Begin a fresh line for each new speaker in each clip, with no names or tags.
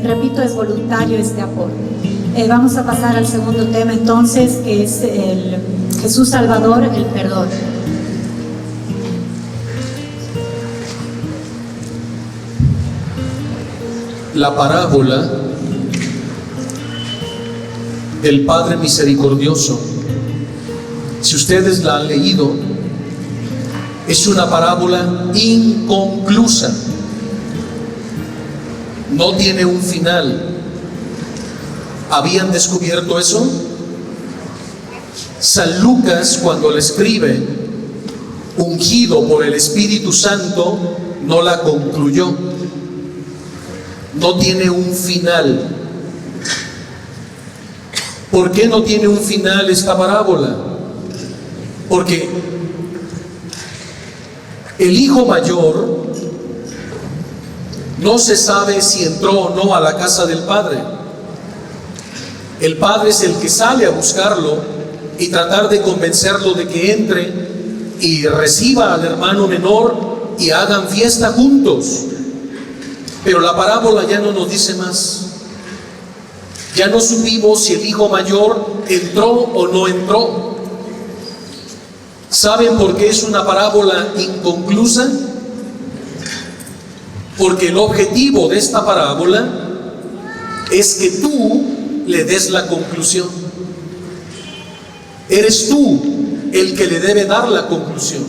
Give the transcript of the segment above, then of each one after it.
repito, es voluntario este aporte. Vamos a pasar al segundo tema entonces, que es el Jesús Salvador, el perdón.
La parábola del Padre Misericordioso, si ustedes la han leído, es una parábola inconclusa, no tiene un final. ¿Habían descubierto eso? San Lucas, cuando la escribe, ungido por el Espíritu Santo, no la concluyó. No tiene un final. ¿Por qué no tiene un final esta parábola? Porque el hijo mayor no se sabe si entró o no a la casa del padre. El padre es el que sale a buscarlo y tratar de convencerlo de que entre y reciba al hermano menor y hagan fiesta juntos. Pero la parábola ya no nos dice más. Ya no supimos si el hijo mayor entró o no entró. ¿Saben por qué es una parábola inconclusa? Porque el objetivo de esta parábola es que tú le des la conclusión. Eres tú el que le debe dar la conclusión.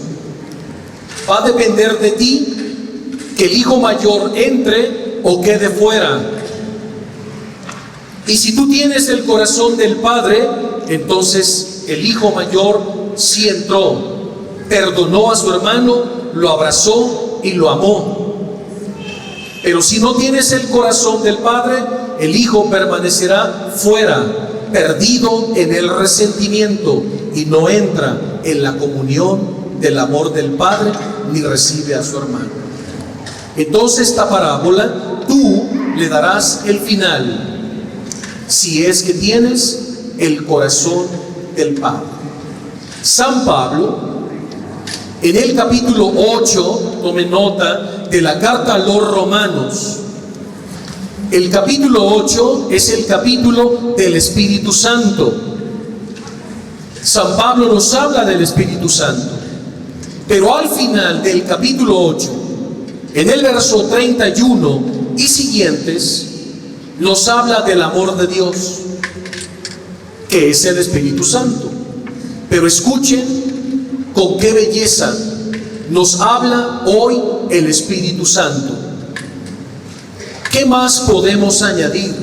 Va a depender de ti que el hijo mayor entre o quede fuera. Y si tú tienes el corazón del Padre, entonces el hijo mayor sí entró, perdonó a su hermano, lo abrazó y lo amó. Pero si no tienes el corazón del Padre, el hijo permanecerá fuera, perdido en el resentimiento, y no entra en la comunión del amor del Padre ni recibe a su hermano. Entonces esta parábola tú le darás el final si es que tienes el corazón del Padre. San Pablo, en el capítulo 8, tome nota de la carta a los Romanos. El capítulo 8 es el capítulo del Espíritu Santo. San Pablo nos habla del Espíritu Santo, pero al final del capítulo 8, en el verso 31 y siguientes, nos habla del amor de Dios, que es el Espíritu Santo. Pero escuchen con qué belleza nos habla hoy el Espíritu Santo. ¿Qué más podemos añadir?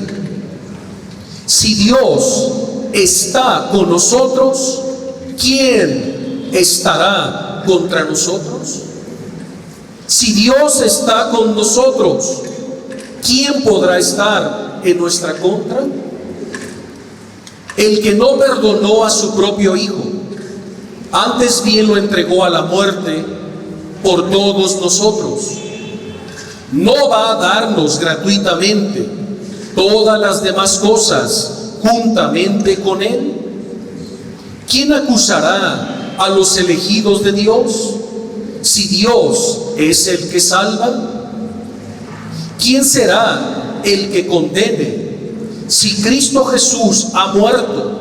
Si Dios está con nosotros, ¿quién estará contra nosotros? Si Dios está con nosotros, ¿quién podrá estar en nuestra contra? El que no perdonó a su propio Hijo, antes bien lo entregó a la muerte por todos nosotros, ¿no va a darnos gratuitamente todas las demás cosas juntamente con Él? ¿Quién acusará a los elegidos de Dios si Dios es el que salva? ¿Quién será el que condene si Cristo Jesús ha muerto,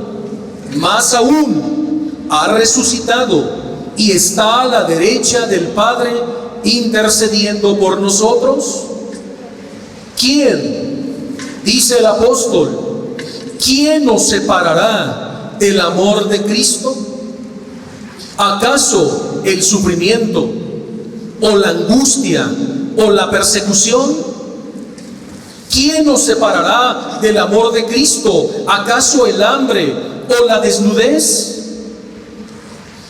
más aún ha resucitado y está a la derecha del Padre intercediendo por nosotros? ¿Quién? Dice el apóstol, ¿quién nos separará del amor de Cristo? ¿Acaso el sufrimiento, o la angustia, o la persecución? ¿Quién nos separará del amor de Cristo? ¿Acaso el hambre o la desnudez?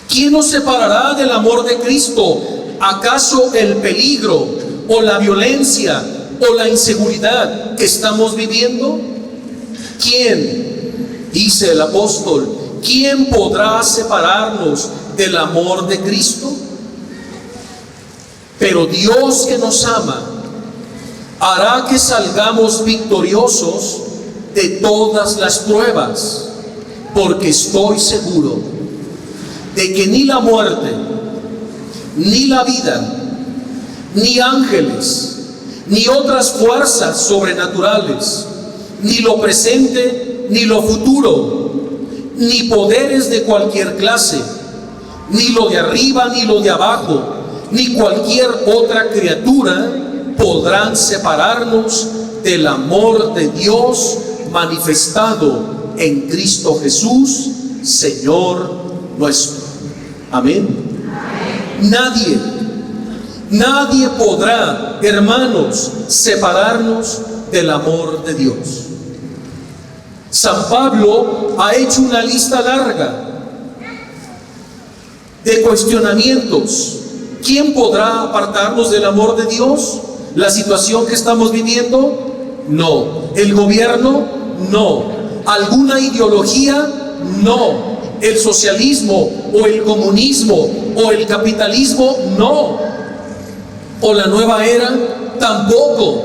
¿Quién nos separará del amor de Cristo? ¿Acaso el peligro o la violencia o la inseguridad que estamos viviendo? ¿Quién? Dice el apóstol, ¿quién podrá separarnos del amor de Cristo? Pero Dios, que nos ama, hará que salgamos victoriosos de todas las pruebas, porque estoy seguro de que ni la muerte, ni la vida, ni ángeles, ni otras fuerzas sobrenaturales, ni lo presente, ni lo futuro, ni poderes de cualquier clase, ni lo de arriba, ni lo de abajo, ni cualquier otra criatura podrán separarnos del amor de Dios manifestado en Cristo Jesús, Señor nuestro. Amén. Nadie podrá, hermanos, separarnos del amor de Dios. San Pablo ha hecho una lista larga de cuestionamientos. ¿Quién podrá apartarnos del amor de Dios? ¿La situación que estamos viviendo? No. ¿El gobierno? No. ¿Alguna ideología? No. ¿El socialismo o el comunismo o el capitalismo? No. ¿O la nueva era? Tampoco.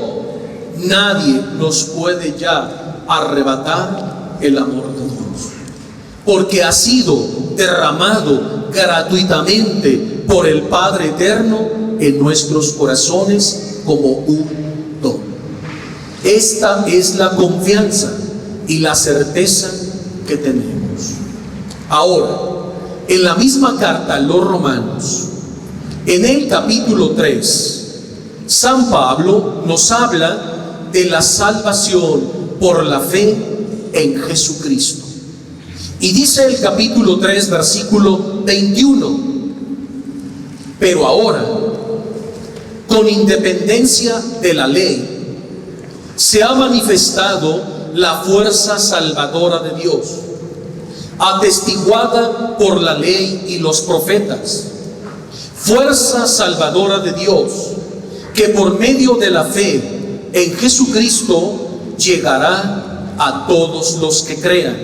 Nadie nos puede ya arrebatar el amor de Dios, porque ha sido derramado gratuitamente por el Padre Eterno en nuestros corazones como un don. Esta es la confianza y la certeza que tenemos. Ahora, en la misma carta a los Romanos, en el capítulo 3, San Pablo nos habla de la salvación por la fe en Jesucristo. Y dice el capítulo 3, versículo 21: pero ahora, con independencia de la ley, se ha manifestado la fuerza salvadora de Dios, atestiguada por la ley y los profetas. Fuerza salvadora de Dios, que por medio de la fe en Jesucristo llegará a todos los que crean.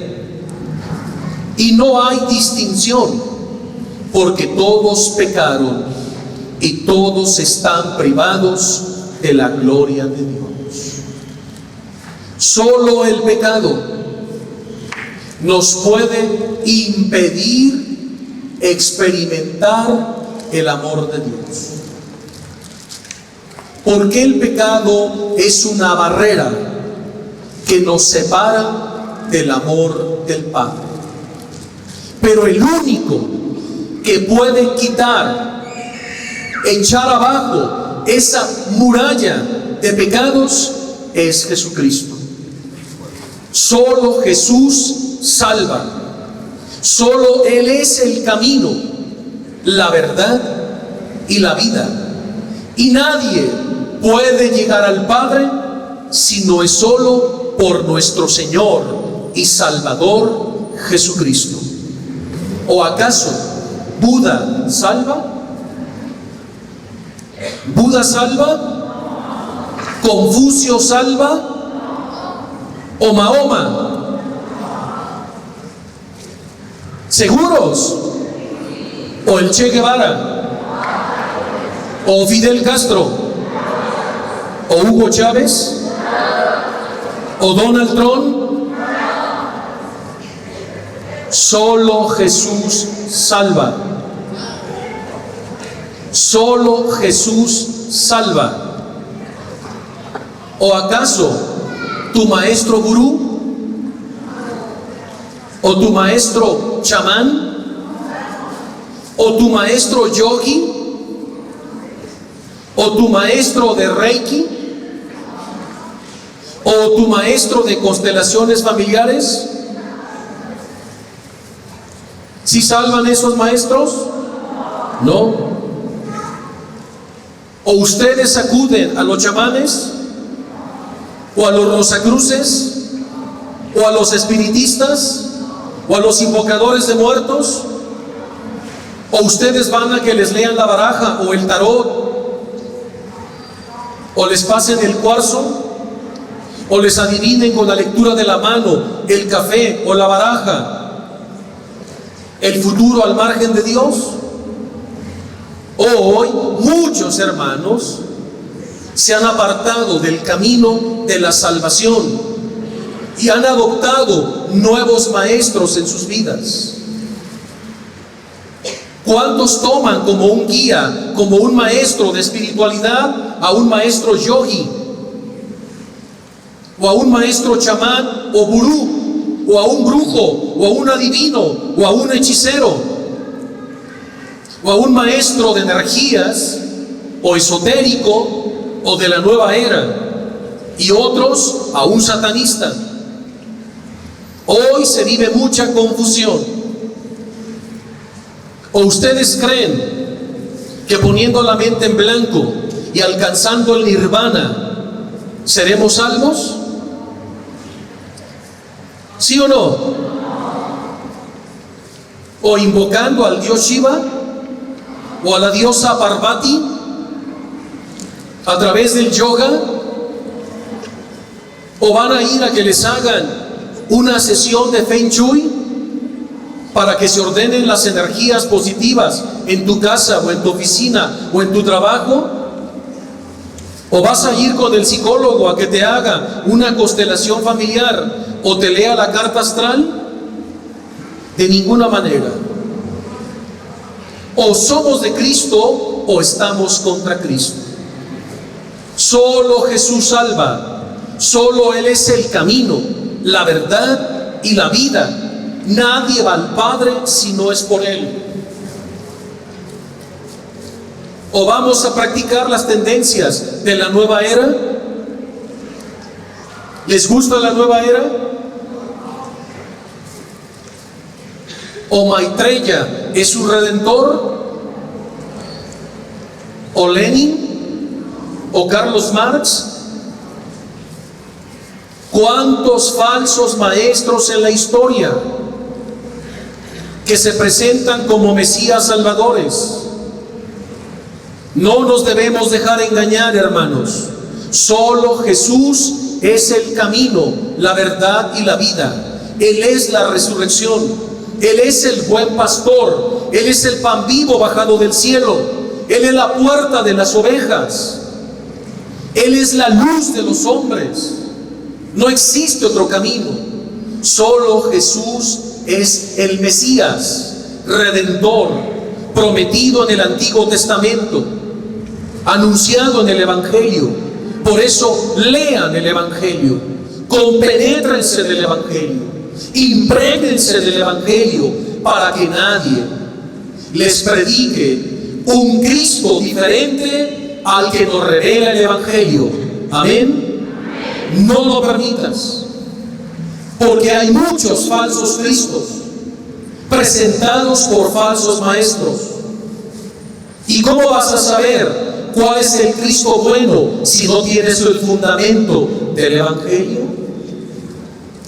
Y no hay distinción, porque todos pecaron y todos están privados de la gloria de Dios. Solo el pecado nos puede impedir experimentar el amor de Dios. Porque el pecado es una barrera que nos separa del amor del Padre. Pero el único que puede quitar, echar abajo esa muralla de pecados es Jesucristo. Solo Jesús salva. Solo Él es el camino, la verdad y la vida. Y nadie puede llegar al Padre si no es solo por nuestro Señor y Salvador Jesucristo. ¿O acaso Buda salva? ¿Buda salva? ¿Confucio salva? ¿O Mahoma? ¿Seguros? ¿O el Che Guevara? ¿O Fidel Castro? ¿O Hugo Chávez? ¿O Donald Trump? Solo Jesús salva. Solo Jesús salva. ¿O acaso tu maestro gurú? ¿O tu maestro chamán? ¿O tu maestro yogi? ¿O tu maestro de Reiki? ¿O tu maestro de constelaciones familiares? ¿Sí salvan esos maestros? No. ¿O ustedes acuden a los chamanes? ¿O a los rosacruces? ¿O a los espiritistas? ¿O a los invocadores de muertos? ¿O ustedes van a que les lean la baraja o el tarot? ¿O les pasen el cuarzo? ¿O les adivinen con la lectura de la mano, el café o la baraja el futuro al margen de Dios? Hoy muchos hermanos se han apartado del camino de la salvación y han adoptado nuevos maestros en sus vidas. ¿Cuántos toman como un guía, como un maestro de espiritualidad a un maestro yogi? O a un maestro chamán o gurú, o a un brujo, o a un adivino, o a un hechicero, o a un maestro de energías, o esotérico, o de la nueva era, y otros a un satanista. Hoy se vive mucha confusión. ¿O ustedes creen que poniendo la mente en blanco y alcanzando el nirvana seremos salvos? ¿Sí o no? ¿O invocando al dios Shiva o a la diosa Parvati a través del yoga? ¿O van a ir a que les hagan una sesión de Feng Shui para que se ordenen las energías positivas en tu casa o en tu oficina o en tu trabajo? ¿O vas a ir con el psicólogo a que te haga una constelación familiar o te lea la carta astral? De ninguna manera. O somos de Cristo o estamos contra Cristo. Solo Jesús salva. Solo Él es el camino, la verdad y la vida. Nadie va al Padre si no es por Él. ¿O vamos a practicar las tendencias de la nueva era? ¿Les gusta la nueva era? ¿O Maitreya es su redentor? ¿O Lenin? ¿O Carlos Marx? ¿Cuántos falsos maestros en la historia que se presentan como Mesías salvadores? No nos debemos dejar engañar, hermanos. Solo Jesús es el camino, la verdad y la vida. Él es la resurrección. Él es el buen pastor. Él es el pan vivo bajado del cielo. Él es la puerta de las ovejas. Él es la luz de los hombres. No existe otro camino. Solo Jesús es el Mesías, Redentor, prometido en el Antiguo Testamento, anunciado en el Evangelio. Por eso lean el Evangelio, compenétrense del Evangelio, imprégnense del Evangelio, para que nadie les predique un Cristo diferente al que nos revela el Evangelio. Amén. No lo permitas, porque hay muchos falsos cristos presentados por falsos maestros. ¿Y cómo vas a saber cuál es el Cristo bueno si no tienes el fundamento del Evangelio?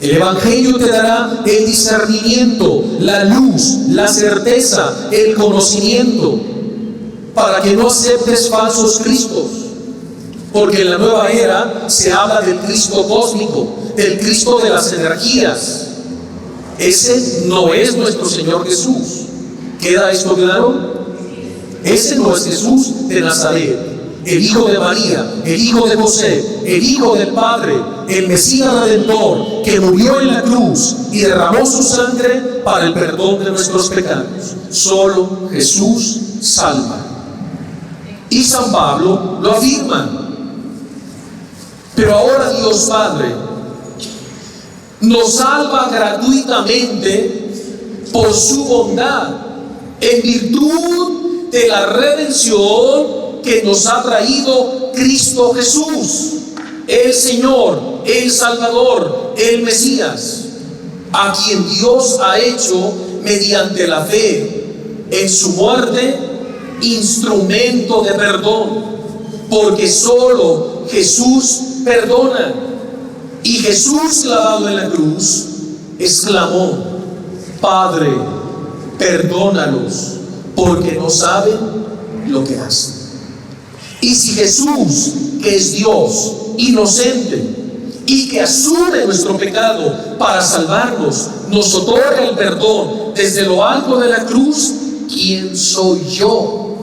El Evangelio te dará el discernimiento, la luz, la certeza, el conocimiento, para que no aceptes falsos cristos. Porque en la nueva era se habla del Cristo cósmico, del Cristo de las energías. Ese no es nuestro Señor Jesús. ¿Queda esto claro? Ese no es Jesús de Nazaret, el Hijo de María, el Hijo de José, el Hijo del Padre, el Mesías Redentor, que murió en la cruz y derramó su sangre para el perdón de nuestros pecados. Solo Jesús salva. Y San Pablo lo afirma. Pero ahora Dios Padre nos salva gratuitamente por su bondad, en virtud de la redención que nos ha traído Cristo Jesús, el Señor, el Salvador, el Mesías, a quien Dios ha hecho mediante la fe en su muerte instrumento de perdón, porque solo Jesús perdona. Y Jesús, clavado en la cruz, exclamó: Padre, perdónalos, porque no saben lo que hacen. Y si Jesús, que es Dios inocente y que asume nuestro pecado para salvarnos, nos otorga el perdón desde lo alto de la cruz, ¿quién soy yo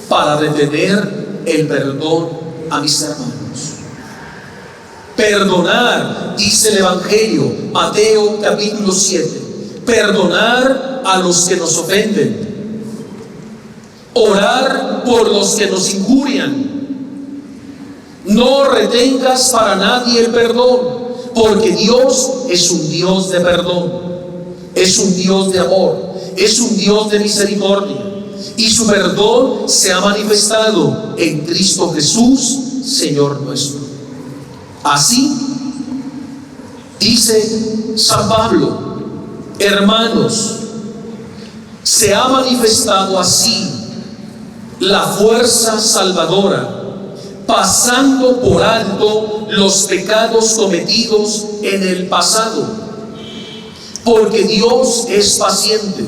para detener el perdón a mis hermanos? Perdonar, dice el Evangelio, Mateo capítulo 7, perdonar a los que nos ofenden. Orar por los que nos injurian. No retengas para nadie el perdón, porque Dios es un Dios de perdón, es un Dios de amor, es un Dios de misericordia, y su perdón se ha manifestado en Cristo Jesús, Señor nuestro. Así dice San Pablo: hermanos, se ha manifestado así la fuerza salvadora, pasando por alto los pecados cometidos en el pasado, porque Dios es paciente,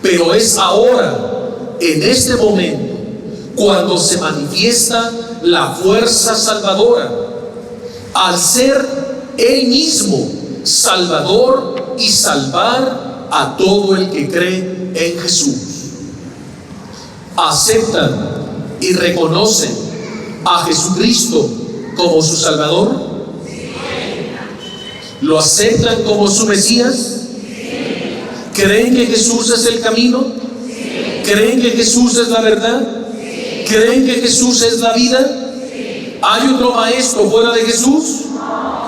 pero es ahora, en este momento, cuando se manifiesta la fuerza salvadora, al ser Él mismo Salvador y salvar a todo el que cree en Jesús. ¿Aceptan y reconocen a Jesucristo como su Salvador? ¿Lo aceptan como su Mesías? ¿Creen que Jesús es el camino? ¿Creen que Jesús es la verdad? ¿Creen que Jesús es la vida? ¿Hay otro maestro fuera de Jesús?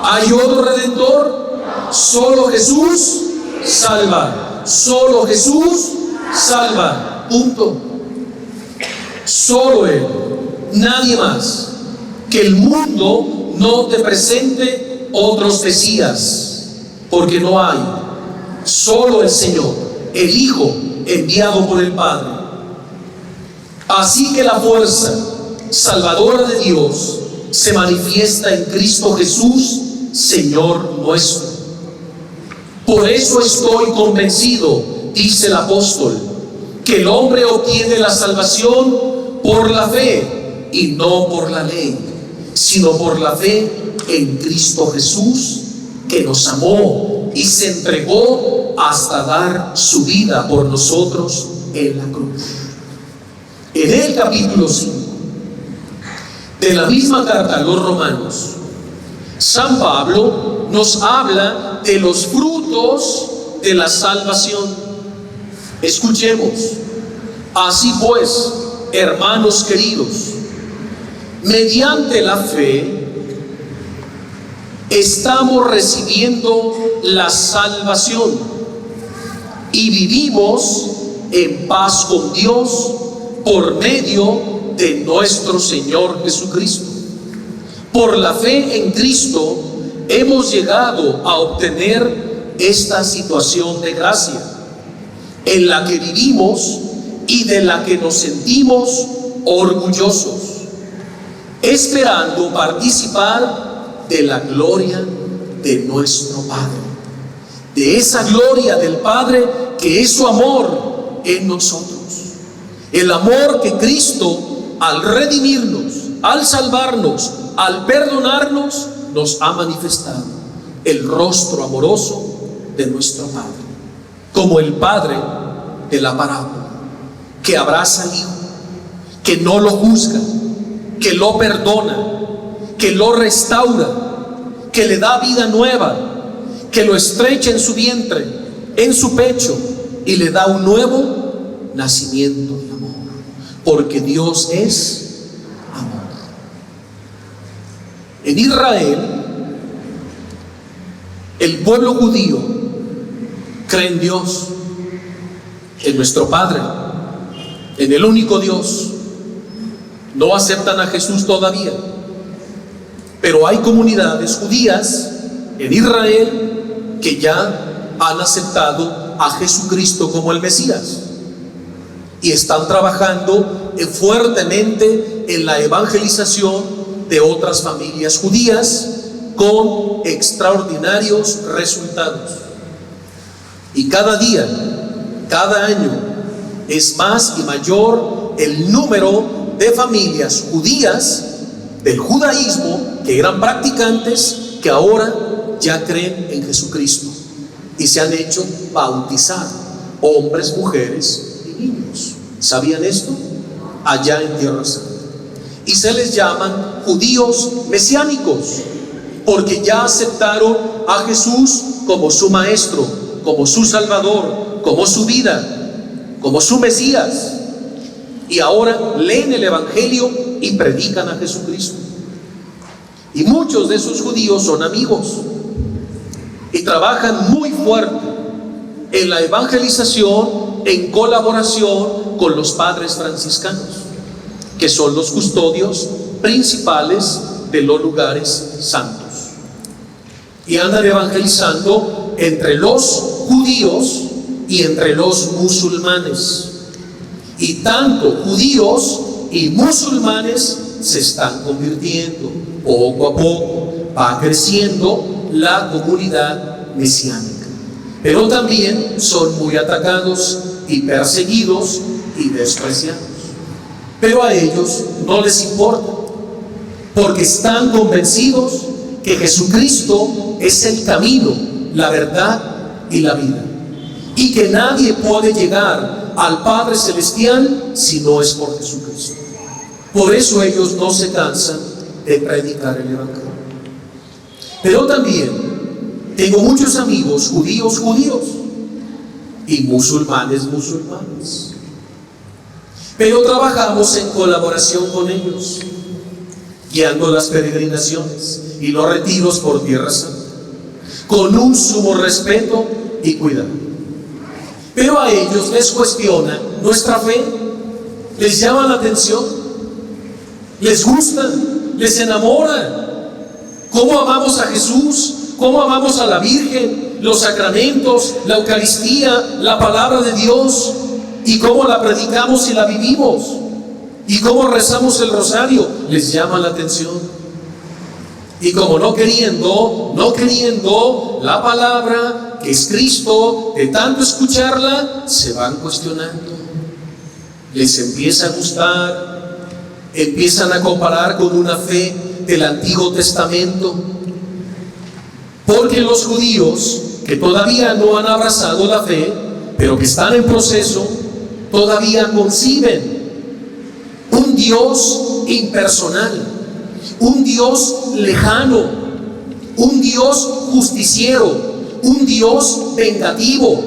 ¿Hay otro redentor? Solo Jesús salva. Solo Jesús salva. Punto. Solo Él, nadie más. Que el mundo no te presente otros mesías, porque no hay. Solo el Señor, el Hijo enviado por el Padre. Así que la fuerza salvadora de Dios se manifiesta en Cristo Jesús, Señor nuestro. Por eso estoy convencido, dice el apóstol, que el hombre obtiene la salvación por la fe y no por la ley, sino por la fe en Cristo Jesús, que nos amó y se entregó hasta dar su vida por nosotros en la cruz. En el capítulo 5 de la misma carta a los Romanos, San Pablo nos habla de los frutos de la salvación. Escuchemos: así pues, hermanos queridos, mediante la fe estamos recibiendo la salvación y vivimos en paz con Dios por medio de nuestro Señor Jesucristo. Por la fe en Cristo hemos llegado a obtener esta situación de gracia, en la que vivimos y de la que nos sentimos orgullosos, esperando participar de la gloria de nuestro Padre, de esa gloria del Padre que es su amor en nosotros, el amor que Cristo, al redimirnos, al salvarnos, al perdonarnos, nos ha manifestado, el rostro amoroso de nuestro Padre, como el Padre de la parábola, que abraza al Hijo, que no lo juzga, que lo perdona, que lo restaura, que le da vida nueva, que lo estrecha en su vientre, en su pecho, y le da un nuevo nacimiento de amor, porque Dios es amor. En Israel, el pueblo judío cree en Dios, en nuestro Padre, en el único Dios. No aceptan a Jesús todavía, pero hay comunidades judías en Israel que ya han aceptado a Jesucristo como el Mesías y están trabajando fuertemente en la evangelización de otras familias judías con extraordinarios resultados. Y cada día, cada año, es más y mayor el número de familias judías del judaísmo que eran practicantes, que ahora ya creen en Jesucristo y se han hecho bautizar, hombres, mujeres y niños. ¿Sabían esto? Allá en Tierra Santa. Y se les llaman judíos mesiánicos, porque ya aceptaron a Jesús como su maestro, como su salvador, como su vida, como su Mesías. y ahora leen el Evangelio y predican a Jesucristo. Y muchos de esos judíos son amigos y trabajan muy fuerte en la evangelización, en colaboración con los padres franciscanos, que son los custodios principales de los lugares santos. Y andan evangelizando entre los judíos y entre los musulmanes. Y tanto judíos y musulmanes se están convirtiendo. Poco a poco va creciendo la comunidad mesiánica. Pero también son muy atacados y perseguidos y despreciados. Pero a ellos no les importa, porque están convencidos que Jesucristo es el camino, la verdad y la vida, y que nadie puede llegar al Padre Celestial si no es por Jesucristo. Por eso ellos no se cansan de predicar el Evangelio. Pero también tengo muchos amigos judíos y musulmanes. Pero trabajamos en colaboración con ellos, guiando las peregrinaciones y los retiros por Tierra Santa, con un sumo respeto y cuidado. Pero a ellos les cuestiona nuestra fe, les llama la atención, les gusta, les enamora. ¿Cómo amamos a Jesús? ¿Cómo amamos a la Virgen? Los sacramentos, la Eucaristía, la palabra de Dios, y cómo la predicamos y la vivimos, y cómo rezamos el rosario, les llama la atención. Y como no queriendo la palabra, que es Cristo, de tanto escucharla, se van cuestionando. Les empieza a gustar, empiezan a comparar con una fe del Antiguo Testamento. Porque los judíos que todavía no han abrazado la fe, pero que están en proceso, todavía conciben un Dios impersonal, un Dios lejano, un Dios justiciero, un Dios vengativo,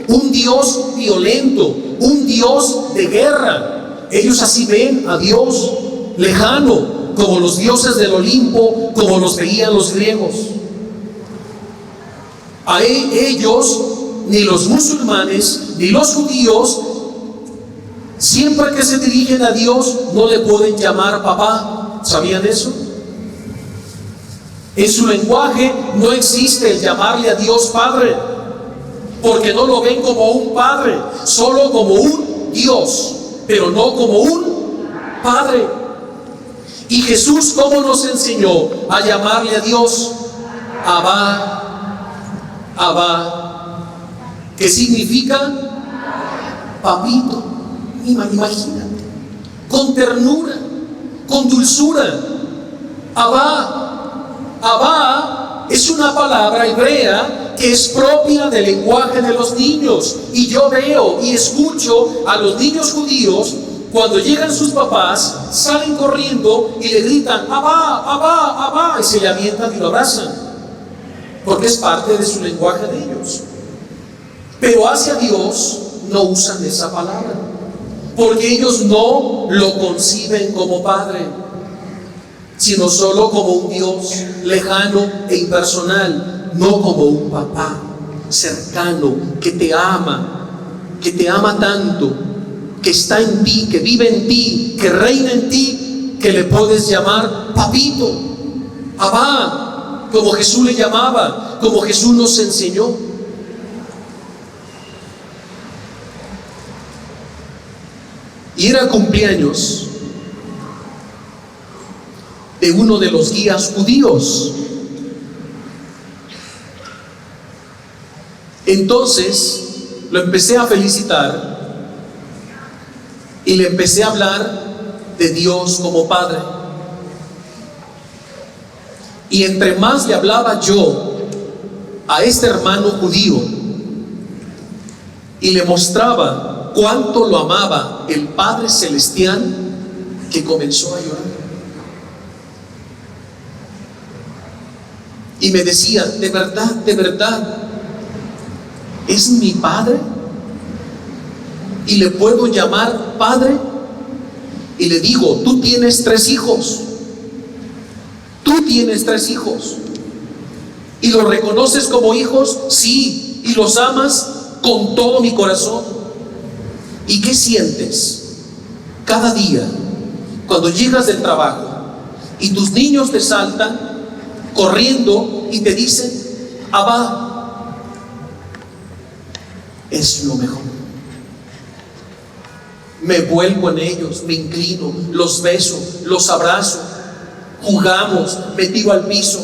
un Dios violento, un Dios de guerra. Ellos así ven a Dios lejano, como los dioses del Olimpo, como los veían los griegos. A ellos, ni los musulmanes, ni los judíos, siempre que se dirigen a Dios, no le pueden llamar papá. ¿Sabían eso? En su lenguaje no existe el llamarle a Dios Padre, porque no lo ven como un Padre, solo como un Dios, pero no como un Padre. Y Jesús, ¿cómo nos enseñó a llamarle a Dios? Abba, Abba, que significa papito. Imagínate, con ternura, con dulzura. Abba es una palabra hebrea que es propia del lenguaje de los niños. Y yo veo y escucho a los niños judíos, cuando llegan sus papás, salen corriendo y le gritan Abba, y se le avientan y lo abrazan, porque es parte de su lenguaje de ellos. Pero hacia Dios no usan esa palabra, porque ellos no lo conciben como Padre, sino solo como un Dios lejano e impersonal, no como un papá cercano que te ama tanto, que está en ti, que vive en ti, que reina en ti, que le puedes llamar papito, Abba, como Jesús le llamaba, como Jesús nos enseñó. Y era cumpleaños de uno de los guías judíos. Entonces lo empecé a felicitar y le empecé a hablar de Dios como Padre. Y entre más le hablaba yo a este hermano judío y le mostraba cuánto lo amaba el Padre Celestial, que comenzó a llorar. Y me decía, de verdad, ¿es mi Padre? ¿Y le puedo llamar Padre? y le digo, tú tienes 3 hijos. Tú tienes 3 hijos. ¿Y los reconoces como hijos? Sí. ¿Y los amas con todo mi corazón? ¿Y qué sientes cada día cuando llegas del trabajo y tus niños te saltan corriendo y te dicen, Abba? Es lo mejor. Me vuelvo en ellos, me inclino, los beso, los abrazo, jugamos, me tiro al piso.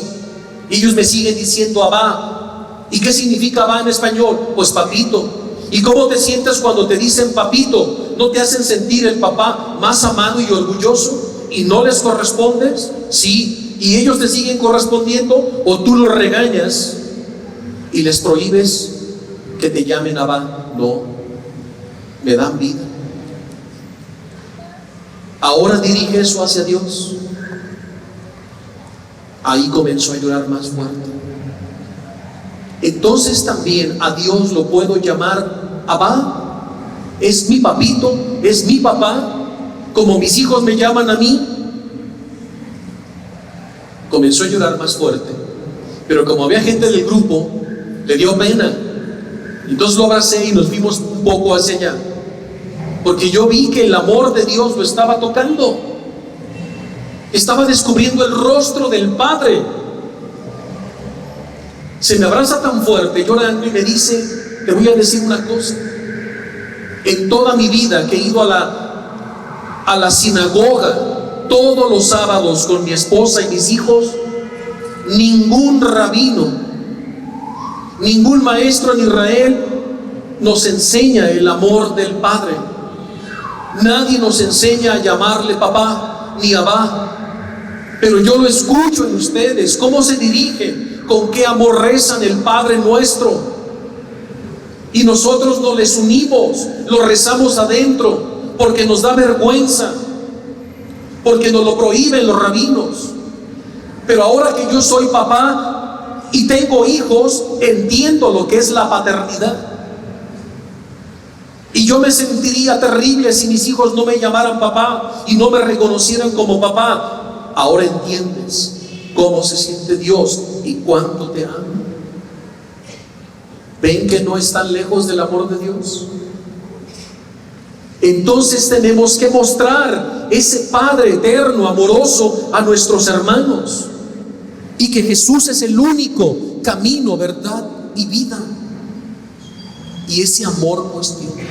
Ellos me siguen diciendo Abba. ¿Y qué significa Abba en español? Pues papito. ¿Y cómo te sientes cuando te dicen papito? ¿No te hacen sentir el papá más amado y orgulloso? ¿Y no les correspondes? Sí. ¿Y ellos te siguen correspondiendo? ¿O tú los regañas y les prohíbes que te llamen Abba? No, me dan vida. Ahora dirige eso hacia Dios. Ahí comenzó a llorar más fuerte. Entonces también a Dios lo puedo llamar Abba. Es mi papito, es mi papá, como mis hijos me llaman a mí. Comenzó a llorar más fuerte, pero como había gente del grupo, le dio pena. Entonces lo abracé y nos fuimos un poco hacia allá, porque yo vi que el amor de Dios lo estaba tocando. Estaba descubriendo el rostro del Padre. Se me abraza tan fuerte llorando y me dice, te voy a decir una cosa. En toda mi vida que he ido a la sinagoga todos los sábados con mi esposa y mis hijos, ningún rabino, ningún maestro en Israel nos enseña el amor del Padre. Nadie nos enseña a llamarle papá ni Abba. Pero yo lo escucho en ustedes, cómo se dirigen, con qué amor rezan el Padre nuestro. Y nosotros no les unimos, lo rezamos adentro, porque nos da vergüenza, porque nos lo prohíben los rabinos. Pero ahora que yo soy papá y tengo hijos, entiendo lo que es la paternidad. Y yo me sentiría terrible si mis hijos no me llamaran papá y no me reconocieran como papá. Ahora entiendes cómo se siente Dios y cuánto te ama. ¿Ven que no están lejos del amor de Dios? Entonces tenemos que mostrar ese Padre eterno, amoroso a nuestros hermanos, y que Jesús es el único camino, verdad y vida. Y ese amor cuestiona.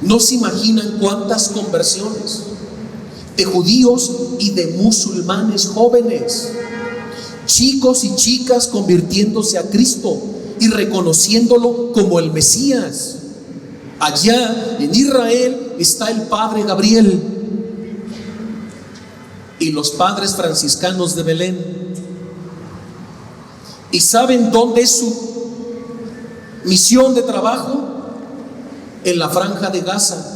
No se imaginan cuántas conversiones de judíos y de musulmanes jóvenes, chicos y chicas convirtiéndose a Cristo y reconociéndolo como el Mesías. Allá en Israel está el padre Gabriel y los padres franciscanos de Belén. ¿Y saben dónde es su misión de trabajo? En la Franja de Gaza.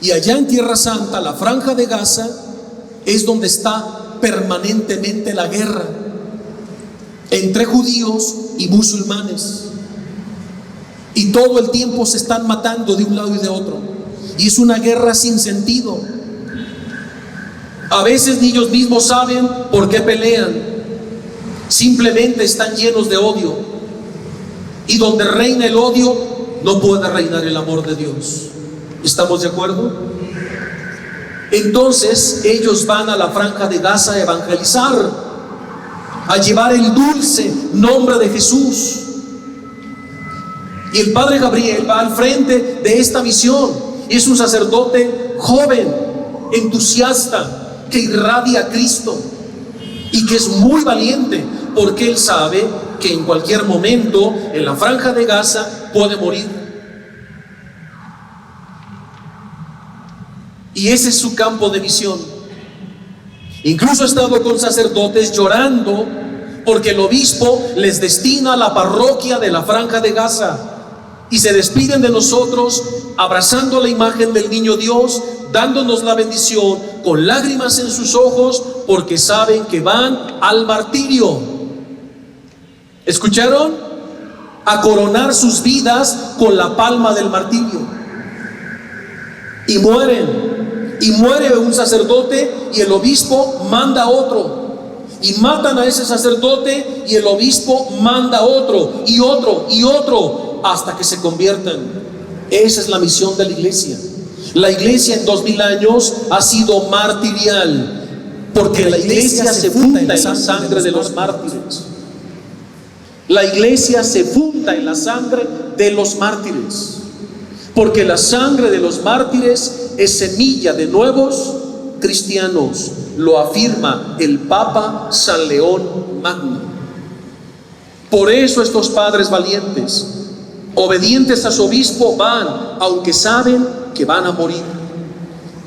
Y allá en Tierra Santa, la Franja de Gaza, es donde está permanentemente la guerra entre judíos y musulmanes. Y todo el tiempo se están matando de un lado y de otro. Y es una guerra sin sentido. A veces ni ellos mismos saben por qué pelean. Simplemente están llenos de odio. Y donde reina el odio, no puede reinar el amor de Dios. ¿Estamos de acuerdo? Entonces ellos van a la Franja de Gaza a evangelizar, a llevar el dulce nombre de Jesús. Y el padre Gabriel va al frente de esta misión. Es un sacerdote joven, entusiasta, que irradia a Cristo y que es muy valiente, porque él sabe que en cualquier momento en la Franja de Gaza puede morir. Y ese es su campo de misión. Incluso ha estado con sacerdotes llorando porque el obispo les destina a la parroquia de la Franja de Gaza, y se despiden de nosotros abrazando la imagen del niño Dios, dándonos la bendición con lágrimas en sus ojos, porque saben que van al martirio. ¿Escucharon? A coronar sus vidas con la palma del martirio. y mueren. Y muere un sacerdote y el obispo manda a otro. Y matan a ese sacerdote y el obispo manda a otro y otro y otro hasta que se conviertan. Esa es la misión de la iglesia. La iglesia en 2000 años ha sido martirial, porque la iglesia se funda en la sangre de los mártires. La iglesia se funda en la sangre de los mártires, porque la sangre de los mártires es semilla de nuevos cristianos. Lo afirma el Papa San León Magno. Por eso estos padres valientes, obedientes a su obispo, van, aunque saben que van a morir.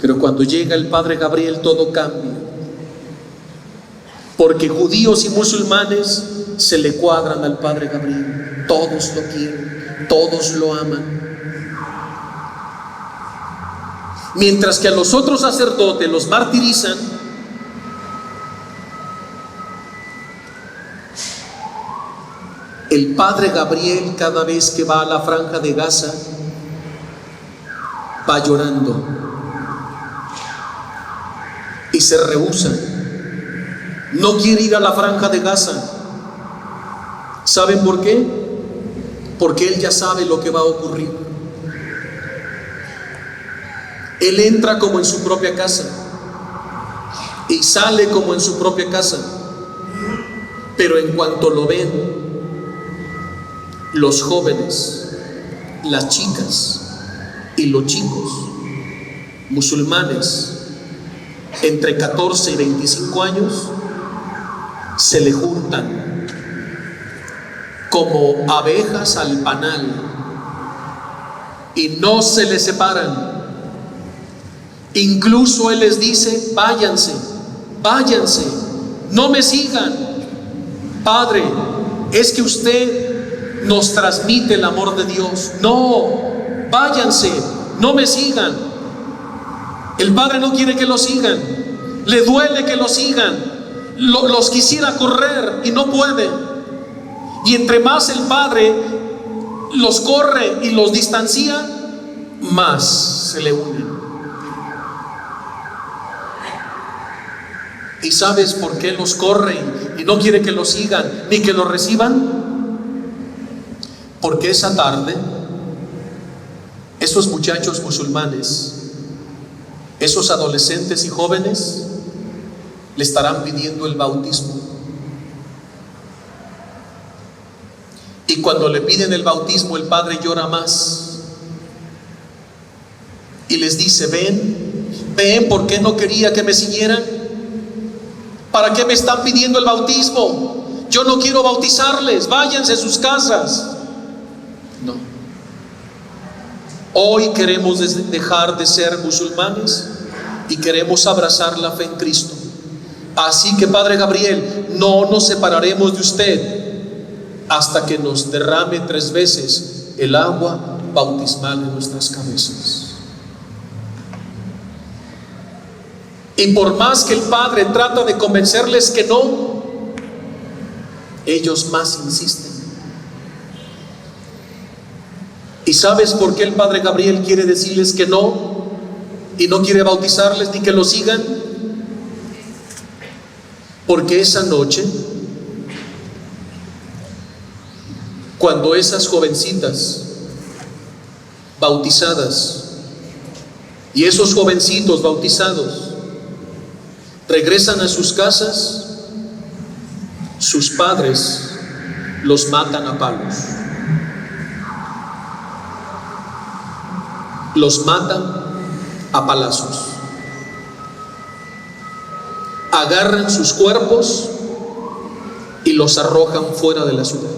Pero cuando llega el padre Gabriel, todo cambia, porque judíos y musulmanes se le cuadran al padre Gabriel. Todos lo quieren, todos lo aman. Mientras que a los otros sacerdotes los martirizan, el padre Gabriel, cada vez que va a la franja de Gaza, va llorando y se rehúsa. No quiere ir a la franja de Gaza. ¿Saben por qué? Porque él ya sabe lo que va a ocurrir. Él entra como en su propia casa y sale como en su propia casa. Pero en cuanto lo ven, los jóvenes, las chicas y los chicos musulmanes entre 14 y 25 años se le juntan como abejas al panal y no se le separan. Incluso él les dice: váyanse, váyanse, no me sigan. Padre, es que usted nos transmite el amor de Dios. No, váyanse, no me sigan. El padre no quiere que lo sigan, le duele que lo sigan, los quisiera correr y no puede. Y entre más el padre los corre y los distancia, más se le unen. ¿Y sabes por qué los corre y no quiere que los sigan ni que los reciban? Porque esa tarde esos muchachos musulmanes, esos adolescentes y jóvenes, le estarán pidiendo el bautismo. Y cuando le piden el bautismo, el padre llora más y les dice: ven, ¿por qué no quería que me siguieran? ¿Para qué me están pidiendo el bautismo? Yo no quiero bautizarles, váyanse a sus casas. No. Hoy queremos dejar de ser musulmanes y queremos abrazar la fe en Cristo. Así que, Padre Gabriel, no nos separaremos de usted hasta que nos derrame 3 veces el agua bautismal en nuestras cabezas. Y por más que el padre trata de convencerles que no, ellos más insisten. ¿Y sabes por qué el padre Gabriel quiere decirles que no y no quiere bautizarles ni que lo sigan? Porque esa noche, cuando esas jovencitas bautizadas y esos jovencitos bautizados regresan a sus casas, sus padres los matan a palos. Los matan a palazos. Agarran sus cuerpos y los arrojan fuera de la ciudad.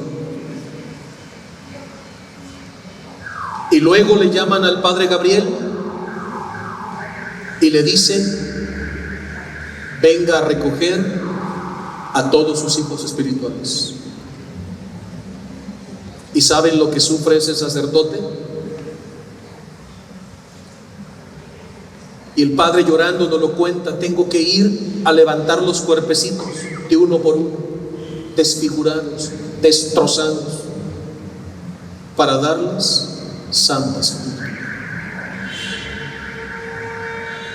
Y luego le llaman al padre Gabriel y le dicen: venga a recoger a todos sus hijos espirituales. ¿Y saben lo que sufre ese sacerdote? Y el padre, llorando, nos lo cuenta: tengo que ir a levantar los cuerpecitos de uno por uno, desfigurados, destrozados, para darles santa sepultura.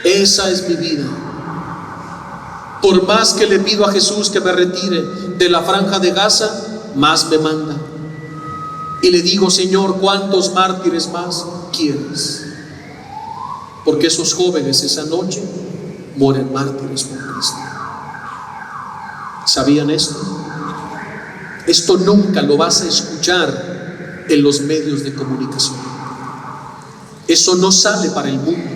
Esa es mi vida. Por más que le pido a Jesús que me retire de la franja de Gaza, más me manda. Y le digo: Señor, ¿cuántos mártires más quieres? Porque esos jóvenes esa noche mueren mártires por Cristo. ¿Sabían esto? Esto nunca lo vas a escuchar en los medios de comunicación. Eso no sale para el mundo.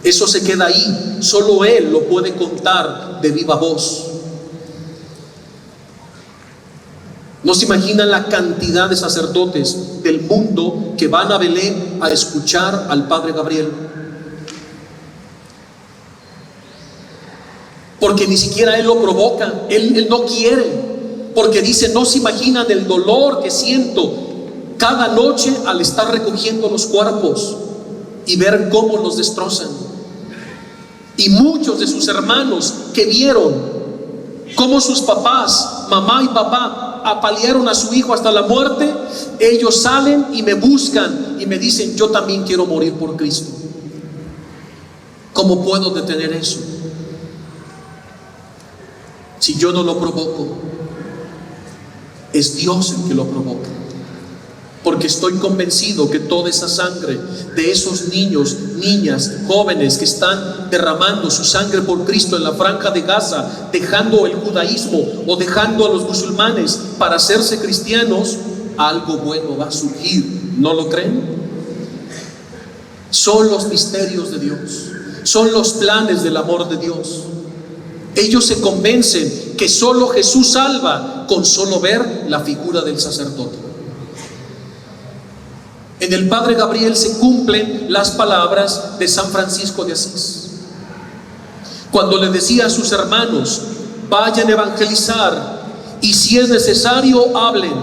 Eso se queda ahí. Solo Él lo puede contar de viva voz. No se imaginan la cantidad de sacerdotes del mundo que van a Belén a escuchar al Padre Gabriel. Porque ni siquiera Él lo provoca. Él no quiere. Porque dice: no se imaginan el dolor que siento cada noche al estar recogiendo los cuerpos y ver cómo los destrozan. Y muchos de sus hermanos que vieron cómo sus papás, mamá y papá, apalearon a su hijo hasta la muerte, ellos salen y me buscan y me dicen: yo también quiero morir por Cristo. ¿Cómo puedo detener eso? Si yo no lo provoco, es Dios el que lo provoca. Porque estoy convencido que toda esa sangre de esos niños, niñas, jóvenes que están derramando su sangre por Cristo en la franja de Gaza, dejando el judaísmo o dejando a los musulmanes para hacerse cristianos, algo bueno va a surgir. ¿No lo creen? Son los misterios de Dios, son los planes del amor de Dios. Ellos se convencen que solo Jesús salva con solo ver la figura del sacerdote. En el Padre Gabriel se cumplen las palabras de San Francisco de Asís, cuando le decía a sus hermanos: vayan a evangelizar y si es necesario hablen.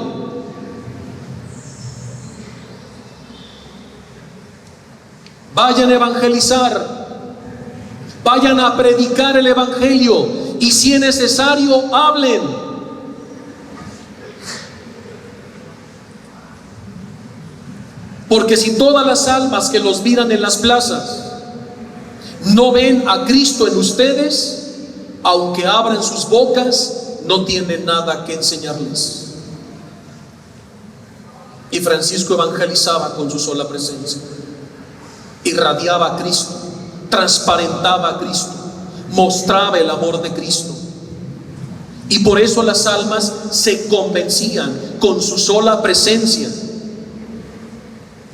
Vayan a evangelizar, vayan a predicar el evangelio y si es necesario hablen. Porque si todas las almas que los miran en las plazas no ven a Cristo en ustedes, aunque abran sus bocas, no tienen nada que enseñarles. Y Francisco evangelizaba con su sola presencia, irradiaba a Cristo, transparentaba a Cristo, mostraba el amor de Cristo. Y por eso las almas se convencían con su sola presencia,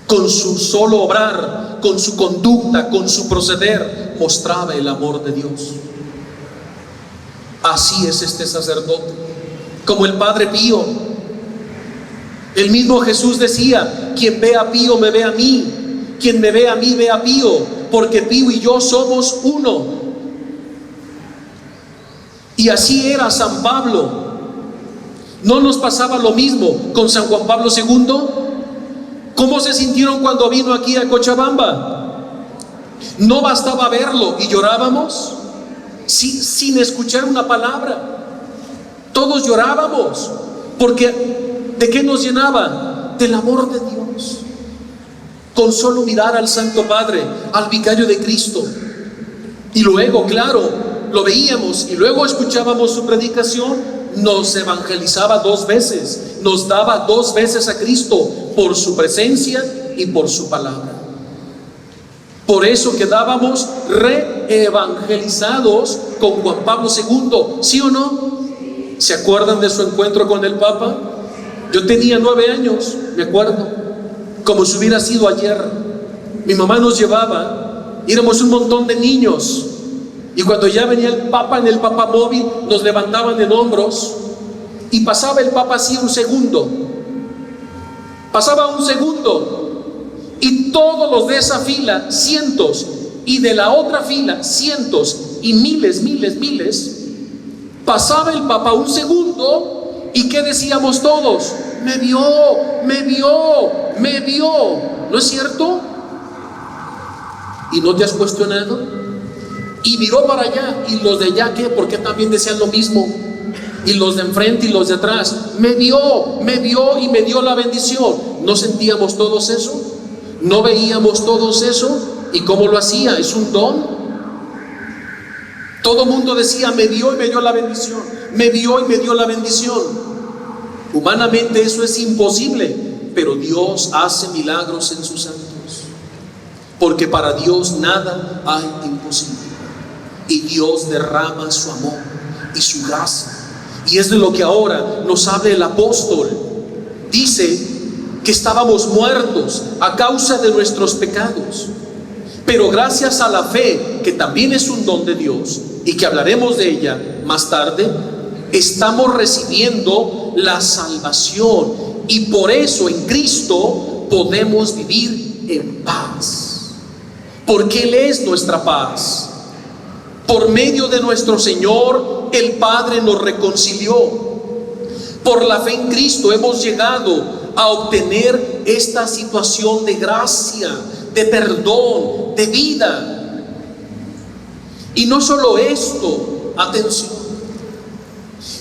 con su solo obrar, con su conducta, con su proceder, mostraba el amor de Dios. Así es este sacerdote, como el Padre Pío. El mismo Jesús decía: quien ve a Pío me ve a mí, quien me ve a mí ve a Pío, porque Pío y yo somos uno. Y así era San Pablo. ¿No nos pasaba lo mismo con San Juan Pablo II? ¿Cómo se sintieron cuando vino aquí a Cochabamba? ¿No bastaba verlo y llorábamos? Sin escuchar una palabra. Todos llorábamos. Porque ¿de qué nos llenaba? Del amor de Dios. Con solo mirar al Santo Padre, al Vicario de Cristo. Y luego, claro, lo veíamos y luego escuchábamos su predicación. Nos evangelizaba 2 veces, nos daba 2 veces a Cristo por su presencia y por su palabra. Por eso quedábamos reevangelizados con Juan Pablo II, ¿sí o no? ¿Se acuerdan de su encuentro con el Papa? Yo tenía 9 años, me acuerdo, como si hubiera sido ayer. Mi mamá nos llevaba, éramos un montón de niños. Y cuando ya venía el Papa en el papamóvil, nos levantaban en hombros y pasaba el Papa así un segundo. Pasaba un segundo y todos los de esa fila, cientos, y de la otra fila, cientos y miles, pasaba el Papa un segundo y ¿qué decíamos todos? Me vio, me vio, me vio. ¿No es cierto? ¿Y no te has cuestionado? Y miró para allá, y los de allá, ¿qué? ¿Por qué también decían lo mismo? Y los de enfrente y los de atrás, me vio y me dio la bendición. ¿No sentíamos todos eso? ¿No veíamos todos eso? ¿Y cómo lo hacía? ¿Es un don? Todo mundo decía, me vio y me dio la bendición, me vio y me dio la bendición. Humanamente eso es imposible, pero Dios hace milagros en sus santos, porque para Dios nada hay imposible. Y Dios derrama su amor y su gracia. Y es de lo que ahora nos habla el apóstol. Dice que estábamos muertos a causa de nuestros pecados, pero gracias a la fe, que también es un don de Dios y que hablaremos de ella más tarde, estamos recibiendo la salvación, y por eso en Cristo podemos vivir en paz, porque Él es nuestra paz. Por medio de nuestro Señor, el Padre nos reconcilió. Por la fe en Cristo hemos llegado a obtener esta situación de gracia, de perdón, de vida. Y no solo esto, atención,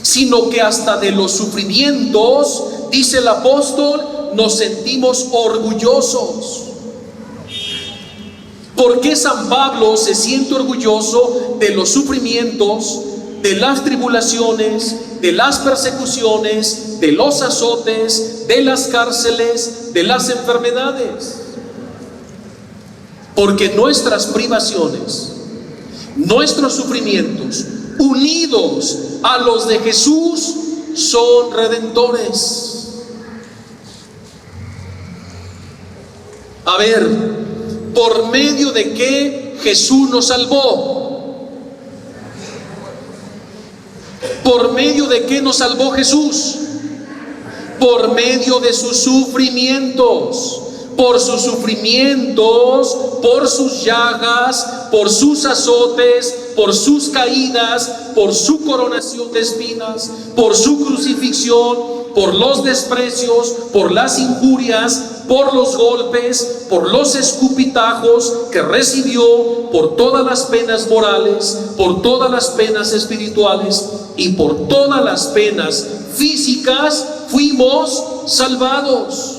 sino que hasta de los sufrimientos, dice el apóstol, nos sentimos orgullosos. ¿Por qué San Pablo se siente orgulloso de los sufrimientos, de las tribulaciones, de las persecuciones, de los azotes, de las cárceles, de las enfermedades? Porque nuestras privaciones, nuestros sufrimientos, unidos a los de Jesús, son redentores. A ver, ¿por medio de qué Jesús nos salvó? ¿Por medio de qué nos salvó Jesús? Por medio de sus sufrimientos. Por sus sufrimientos, por sus llagas, por sus azotes, por sus caídas, por su coronación de espinas, por su crucifixión, por los desprecios, por las injurias, por los golpes, por los escupitajos que recibió, por todas las penas morales, por todas las penas espirituales y por todas las penas físicas, fuimos salvados.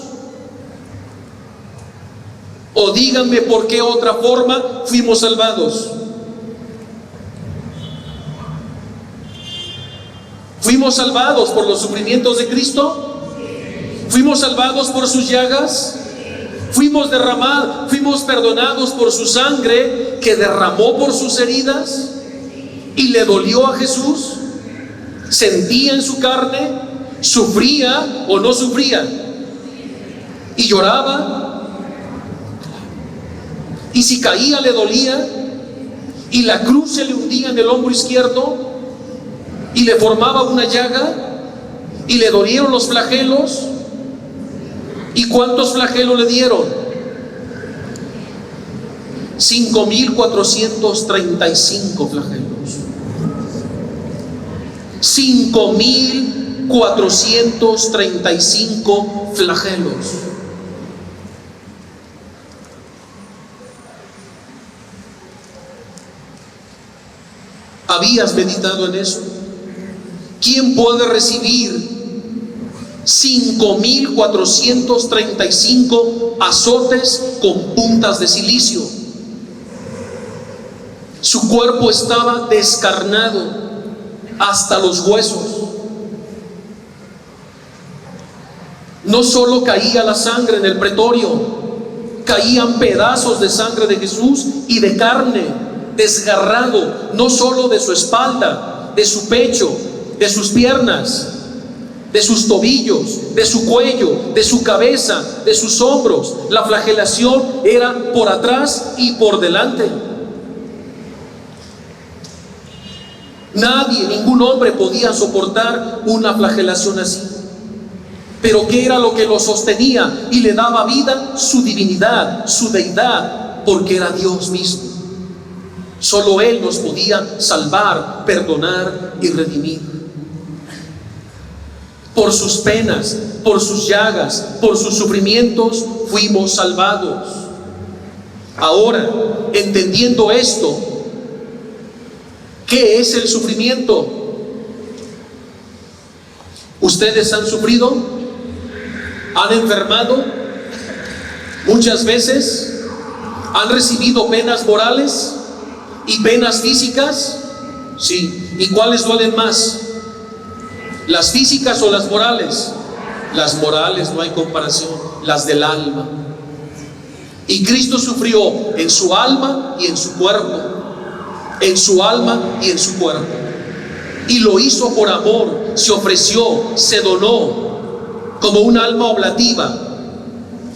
O díganme por qué otra forma fuimos salvados. ¿Fuimos salvados por los sufrimientos de Cristo? ¿Fuimos salvados por sus llagas? ¿Fuimos perdonados por su sangre que derramó por sus heridas? ¿Y le dolió a Jesús? ¿Sentía en su carne? ¿Sufría o no sufría? ¿Y lloraba? Y si caía le dolía, y la cruz se le hundía en el hombro izquierdo y le formaba una llaga, y le dolieron los flagelos. ¿Y cuántos flagelos le dieron? 5,435 flagelos. 5,435 flagelos. ¿Habías meditado en eso? ¿Quién puede recibir 5,435 azotes con puntas de silicio? Su cuerpo estaba descarnado hasta los huesos. No solo caía la sangre en el pretorio, caían pedazos de sangre de Jesús y de carne, desgarrado, no solo de su espalda, de su pecho, de sus piernas, de sus tobillos, de su cuello, de su cabeza, de sus hombros. La flagelación era por atrás y por delante. Nadie, ningún hombre podía soportar una flagelación así. Pero ¿qué era lo que lo sostenía y le daba vida? Su divinidad, su deidad, porque era Dios mismo. Solo Él nos podía salvar, perdonar y redimir. Por sus penas, por sus llagas, por sus sufrimientos, fuimos salvados. Ahora, entendiendo esto, ¿qué es el sufrimiento? ¿Ustedes han sufrido? ¿Han enfermado? Muchas veces han recibido penas morales y penas físicas. Sí. ¿Y cuáles duelen más? ¿Las físicas o las morales? Las morales, no hay comparación, las del alma. Y Cristo sufrió en su alma y en su cuerpo. En su alma y en su cuerpo. Y lo hizo por amor, se ofreció, se donó como un alma oblativa,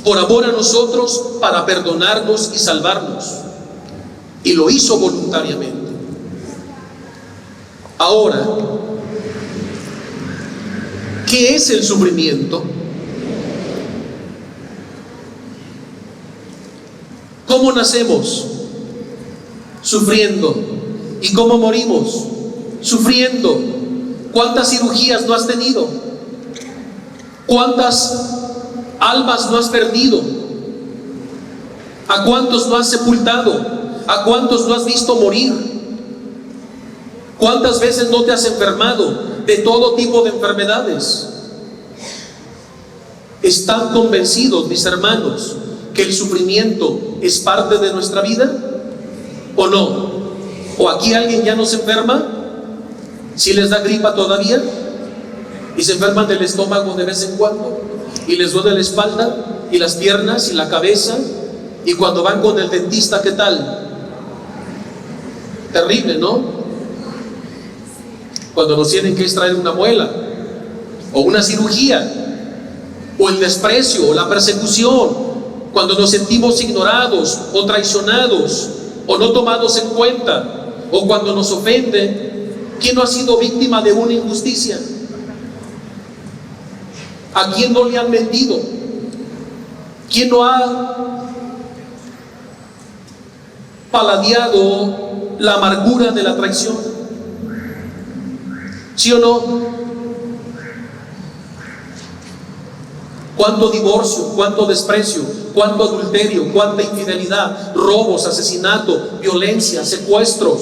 por amor a nosotros, para perdonarnos y salvarnos. Y lo hizo voluntariamente. Ahora, ¿qué es el sufrimiento? ¿Cómo nacemos? Sufriendo. ¿Y cómo morimos? Sufriendo. ¿Cuántas cirugías no has tenido? ¿Cuántas almas no has perdido? ¿A cuántos no has sepultado? ¿A cuántos no has visto morir? ¿Cuántas veces no te has enfermado de todo tipo de enfermedades? ¿Están convencidos, mis hermanos, que el sufrimiento es parte de nuestra vida? ¿O no? ¿O aquí alguien ya no se enferma? ¿Si les da gripa todavía? ¿Y se enferman del estómago de vez en cuando? ¿Y les duele la espalda? ¿Y las piernas? ¿Y la cabeza? ¿Y cuando van con el dentista, qué tal? Terrible, ¿no? Cuando nos tienen que extraer una muela, o una cirugía, o el desprecio, o la persecución, cuando nos sentimos ignorados, o traicionados, o no tomados en cuenta, o cuando nos ofenden. ¿Quién no ha sido víctima de una injusticia? ¿A quién no le han mentido? ¿Quién no ha paladeado la amargura de la traición? ¿Sí o no? ¿Cuánto divorcio? ¿Cuánto desprecio? ¿Cuánto adulterio? ¿Cuánta infidelidad? Robos, asesinato, violencia, secuestros.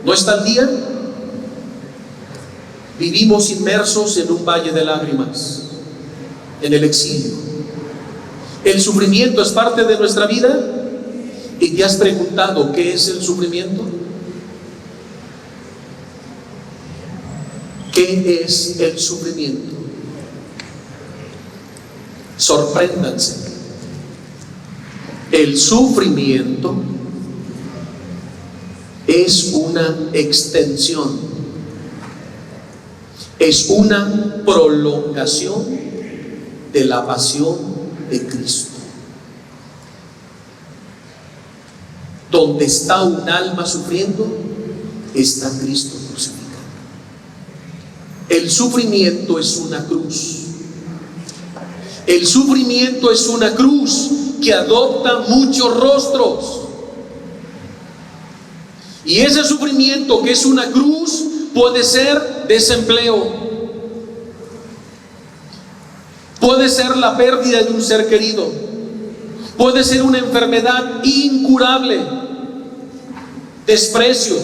¿No está al día? Vivimos inmersos en un valle de lágrimas, en el exilio. ¿El sufrimiento es parte de nuestra vida? ¿Y te has preguntado qué es el sufrimiento? ¿Qué es el sufrimiento? Sorpréndanse. El sufrimiento es una extensión, es una prolongación de la pasión de Cristo. Donde está un alma sufriendo, está Cristo crucificado. El sufrimiento es una cruz. El sufrimiento es una cruz que adopta muchos rostros. Y ese sufrimiento, que es una cruz, puede ser desempleo, puede ser la pérdida de un ser querido, puede ser una enfermedad incurable, desprecios,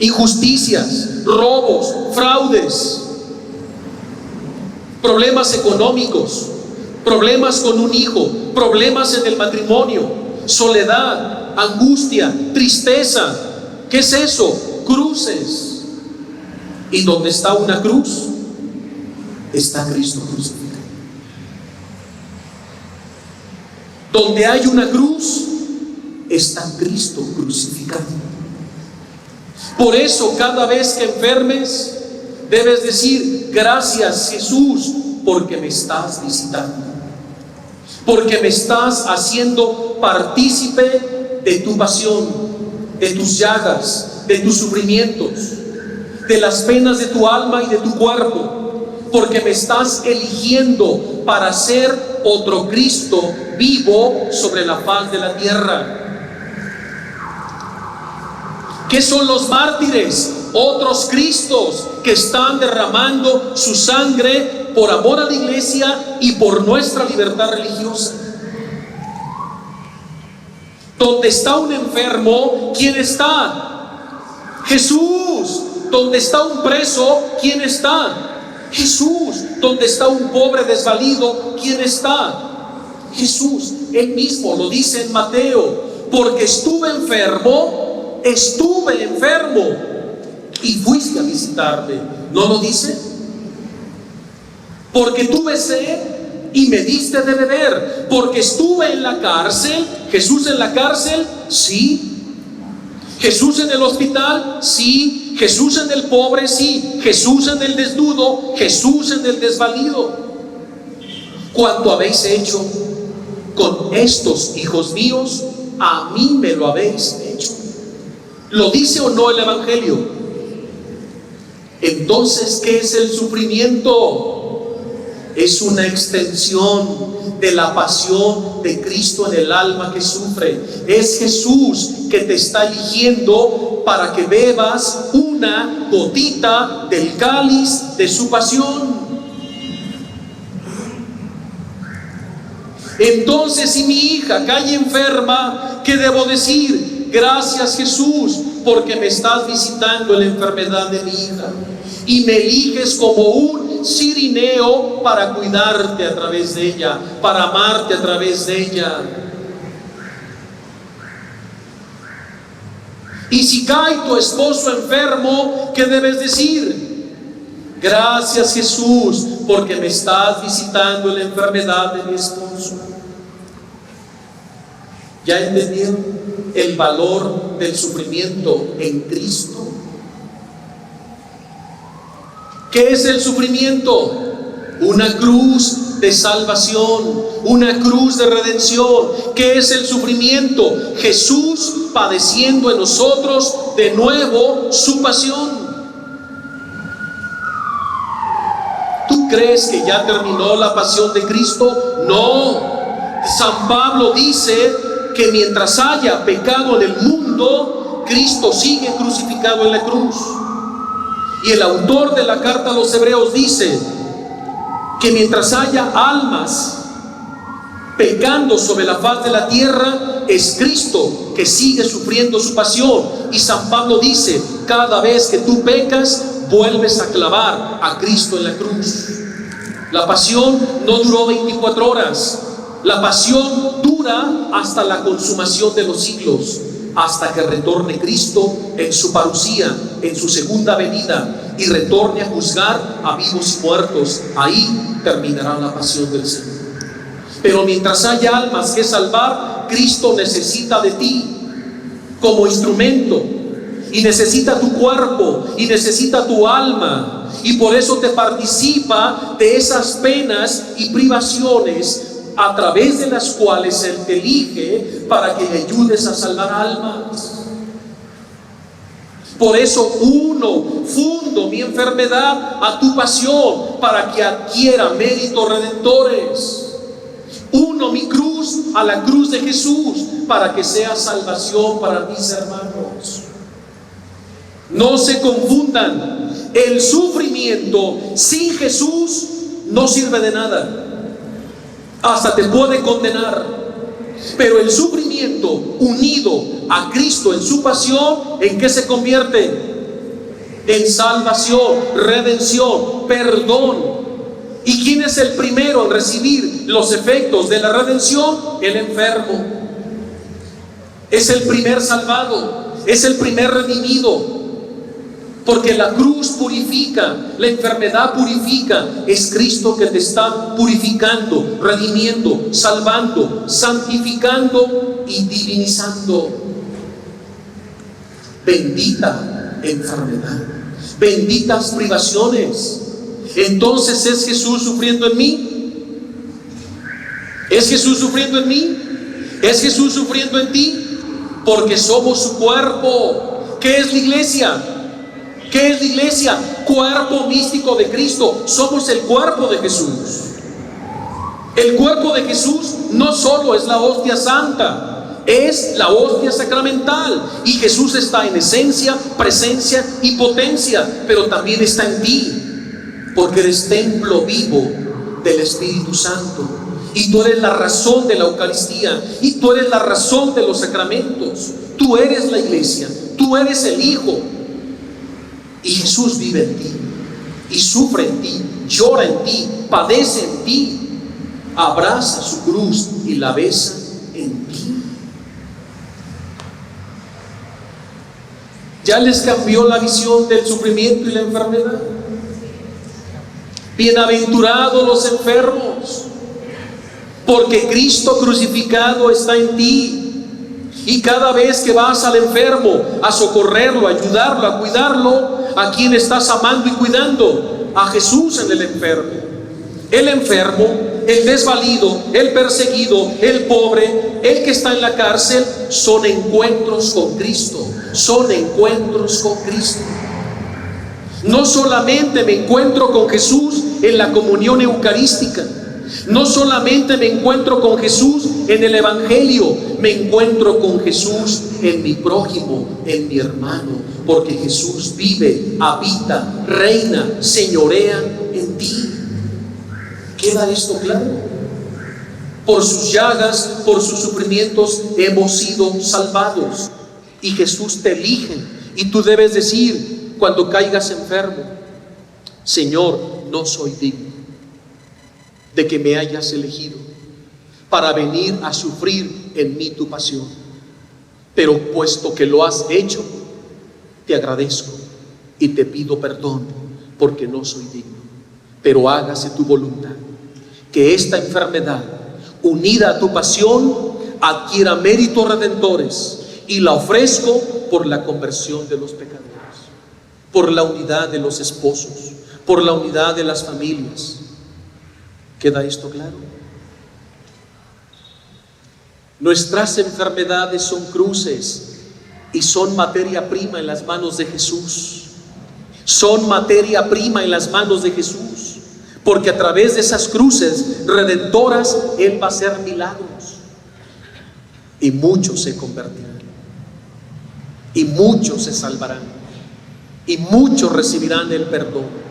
injusticias, robos, fraudes, problemas económicos, problemas con un hijo, problemas en el matrimonio, soledad, angustia, tristeza. ¿Qué es eso? Cruces. Y donde está una cruz, está Cristo crucificado. Donde hay una cruz, está Cristo crucificado. Por eso, cada vez que enfermes, debes decir: gracias, Jesús, porque me estás visitando, porque me estás haciendo partícipe de tu pasión, de tus llagas, de tus sufrimientos, de las penas de tu alma y de tu cuerpo, porque me estás eligiendo para ser otro Cristo vivo sobre la faz de la tierra. ¿Qué son los mártires? Otros Cristos que están derramando su sangre por amor a la iglesia y por nuestra libertad religiosa. Donde está un enfermo, ¿quién está? Jesús. Donde está un preso, ¿quién está? Jesús. Donde está un pobre desvalido, ¿quién está? Jesús. Él mismo lo dice en Mateo: porque estuve enfermo y fuiste a visitarme. ¿No lo dice? Porque tuve sed y me diste de beber. Porque estuve en la cárcel. Jesús en la cárcel, sí. Jesús en el hospital, sí. Jesús en el pobre, sí. Jesús en el desnudo, Jesús en el desvalido. ¿Cuánto habéis hecho con estos hijos míos? A mí me lo habéis hecho. ¿Lo dice o no el Evangelio? Entonces, ¿qué es el sufrimiento? Es una extensión de la pasión de Cristo en el alma que sufre. Es Jesús que te está eligiendo para que bebas una gotita del cáliz de su pasión. Entonces, si mi hija cae enferma, ¿qué debo decir? Gracias, Jesús, porque me estás visitando en la enfermedad de mi hija y me eliges como un cirineo para cuidarte a través de ella, para amarte a través de ella. Y si cae tu esposo enfermo, ¿qué debes decir? Gracias, Jesús, porque me estás visitando en la enfermedad de mi esposo. ¿Ya entendieron el valor del sufrimiento en Cristo? ¿Qué es el sufrimiento? Una cruz de salvación, una cruz de redención. ¿Qué es el sufrimiento? Jesús padeciendo en nosotros de nuevo su pasión. ¿Tú crees que ya terminó la pasión de Cristo? No. San Pablo dice que mientras haya pecado en el mundo, Cristo sigue crucificado en la cruz. Y el autor de la carta a los Hebreos dice que mientras haya almas pecando sobre la faz de la tierra, es Cristo que sigue sufriendo su pasión. Y San Pablo dice, cada vez que tú pecas, vuelves a clavar a Cristo en la cruz. La pasión no duró 24 horas. La pasión dura hasta la consumación de los siglos, hasta que retorne Cristo en su parusía, en su segunda venida, y retorne a juzgar a vivos y muertos. Ahí terminará la pasión del Señor. Pero mientras haya almas que salvar, Cristo necesita de ti como instrumento, y necesita tu cuerpo, y necesita tu alma, y por eso te participa de esas penas y privaciones a través de las cuales Él te elige para que le ayudes a salvar almas. Por eso fundo mi enfermedad a tu pasión para que adquiera méritos redentores. Uno mi cruz a la cruz de Jesús para que sea salvación para mis hermanos. No se confundan, el sufrimiento sin Jesús no sirve de nada. Hasta te puede condenar. Pero el sufrimiento unido a Cristo en su pasión, ¿en qué se convierte? En salvación, redención, perdón. ¿Y quién es el primero en recibir los efectos de la redención? El enfermo. Es el primer salvado, es el primer redimido. Porque la cruz purifica, la enfermedad purifica. Es Cristo que te está purificando, redimiendo, salvando, santificando y divinizando. Bendita enfermedad, benditas privaciones. Entonces, ¿es Jesús sufriendo en mí? ¿Es Jesús sufriendo en mí? ¿Es Jesús sufriendo en ti? Porque somos su cuerpo. ¿Qué es la iglesia? ¿Qué es la iglesia? Cuerpo místico de Cristo. Somos el cuerpo de Jesús. El cuerpo de Jesús no solo es la hostia santa, es la hostia sacramental. Y Jesús está en esencia, presencia y potencia, pero también está en ti, porque eres templo vivo del Espíritu Santo. Y tú eres la razón de la Eucaristía, y tú eres la razón de los sacramentos. Tú eres la iglesia, tú eres el Hijo. Y Jesús vive en ti, y sufre en ti, llora en ti, padece en ti, abraza su cruz y la besa en ti. Ya les cambió la visión del sufrimiento y la enfermedad. Bienaventurados los enfermos, porque Cristo crucificado está en ti. Y cada vez que vas al enfermo a socorrerlo, a ayudarlo, a cuidarlo, ¿a quién estás amando y cuidando? A Jesús en el enfermo. El enfermo, el desvalido, el perseguido, el pobre, el que está en la cárcel, son encuentros con Cristo. Son encuentros con Cristo. No solamente me encuentro con Jesús en la comunión eucarística, no solamente me encuentro con Jesús en el Evangelio, me encuentro con Jesús en mi prójimo, en mi hermano, porque Jesús vive, habita, reina, señorea en ti. ¿Queda esto claro? Por sus llagas, por sus sufrimientos hemos sido salvados. Y Jesús te elige, y tú debes decir cuando caigas enfermo: Señor, no soy digno de que me hayas elegido para venir a sufrir en mí tu pasión, pero puesto que lo has hecho, te agradezco y te pido perdón, porque no soy digno, pero hágase tu voluntad. Que esta enfermedad, unida a tu pasión, adquiera méritos redentores, y la ofrezco por la conversión de los pecadores, por la unidad de los esposos, por la unidad de las familias. ¿Queda esto claro? Nuestras enfermedades son cruces y son materia prima en las manos de Jesús. Son materia prima en las manos de Jesús, porque a través de esas cruces redentoras Él va a hacer milagros, y muchos se convertirán, y muchos se salvarán, y muchos recibirán el perdón.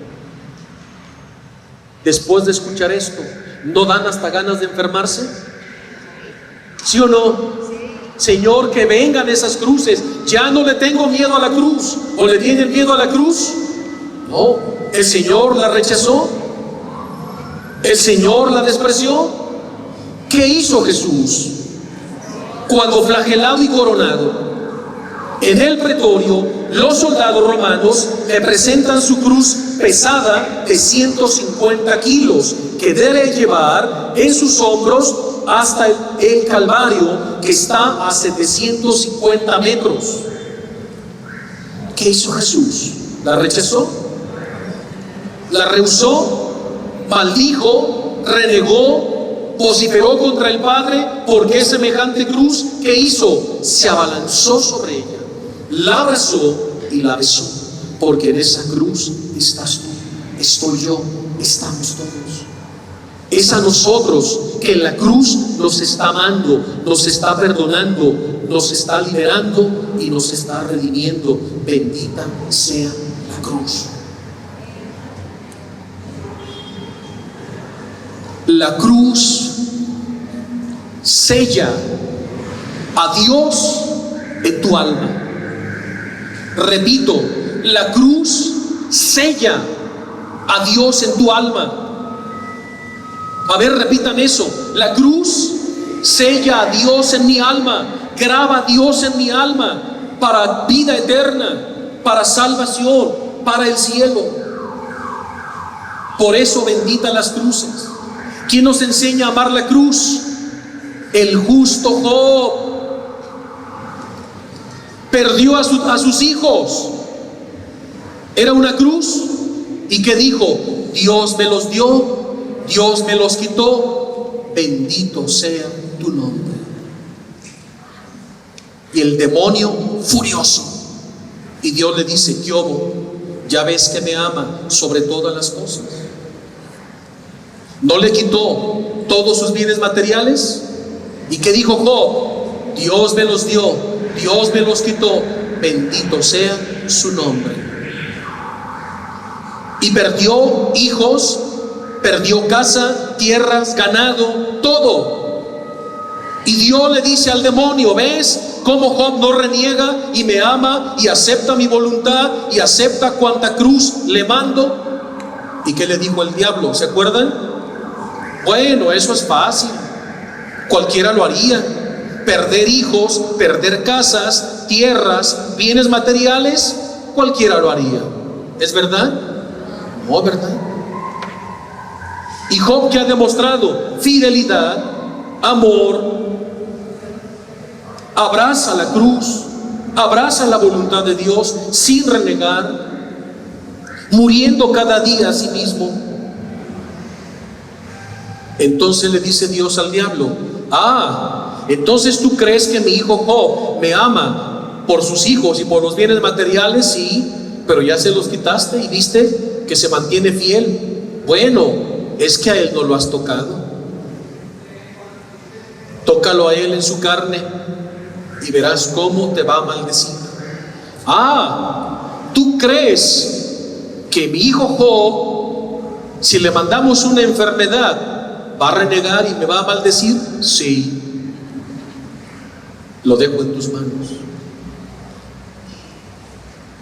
Después de escuchar esto, ¿no dan hasta ganas de enfermarse? ¿Sí o no? Señor, que vengan esas cruces. Ya no le tengo miedo a la cruz. ¿O le tienen miedo a la cruz? No, el Señor la rechazó. El Señor la despreció. ¿Qué hizo Jesús? Cuando flagelado y coronado en el pretorio, los soldados romanos le presentan su cruz pesada de 150 kilos que debe llevar en sus hombros hasta el Calvario, que está a 750 metros. ¿Qué hizo Jesús? ¿La rechazó? ¿La rehusó? ¿Maldijo? ¿Renegó? ¿Vociferó contra el Padre? ¿Por qué semejante cruz? ¿Qué hizo? Se abalanzó sobre ella, la abrazó y la besó, porque en esa cruz estás tú, estoy yo, estamos todos. Es a nosotros que en la cruz nos está amando, nos está perdonando, nos está liberando y nos está redimiendo. Bendita sea la cruz. La cruz sella a Dios en tu alma. Repito, la cruz sella a Dios en tu alma. A ver, repitan eso. La cruz sella a Dios en mi alma, graba a Dios en mi alma para vida eterna, para salvación, para el cielo. Por eso bendita las cruces. ¿Quién nos enseña a amar la cruz? El justo Job. Perdió a sus hijos. Era una cruz. ¿Y qué dijo? Dios me los dio, Dios me los quitó, bendito sea tu nombre. Y el demonio furioso. Y Dios le dice: ¿qué hubo? Ya ves que me ama sobre todas las cosas. ¿No le quitó todos sus bienes materiales? ¿Y qué dijo Job? Dios me los dio, Dios me los quitó, bendito sea su nombre. Y perdió hijos, perdió casa, tierras, ganado, todo. Y Dios le dice al demonio: ¿ves cómo Job no reniega y me ama y acepta mi voluntad y acepta cuanta cruz le mando? ¿Y qué le dijo el diablo? ¿Se acuerdan? Bueno, eso es fácil, cualquiera lo haría. Perder hijos, perder casas, casas, tierras, bienes materiales, cualquiera lo haría. ¿Es verdad? No, ¿verdad? Y Job, que ha demostrado fidelidad, amor, abraza la cruz, abraza la voluntad de Dios sin renegar, muriendo cada día a sí mismo. Entonces le dice Dios al diablo: entonces tú crees que mi hijo Job me ama por sus hijos y por los bienes materiales. Sí, pero ya se los quitaste y viste que se mantiene fiel. Bueno, es que a él no lo has tocado. Tócalo a él en su carne y verás cómo te va a maldecir. ¿Tú crees que mi hijo Job, si le mandamos una enfermedad, va a renegar y me va a maldecir? Sí. Lo dejo en tus manos.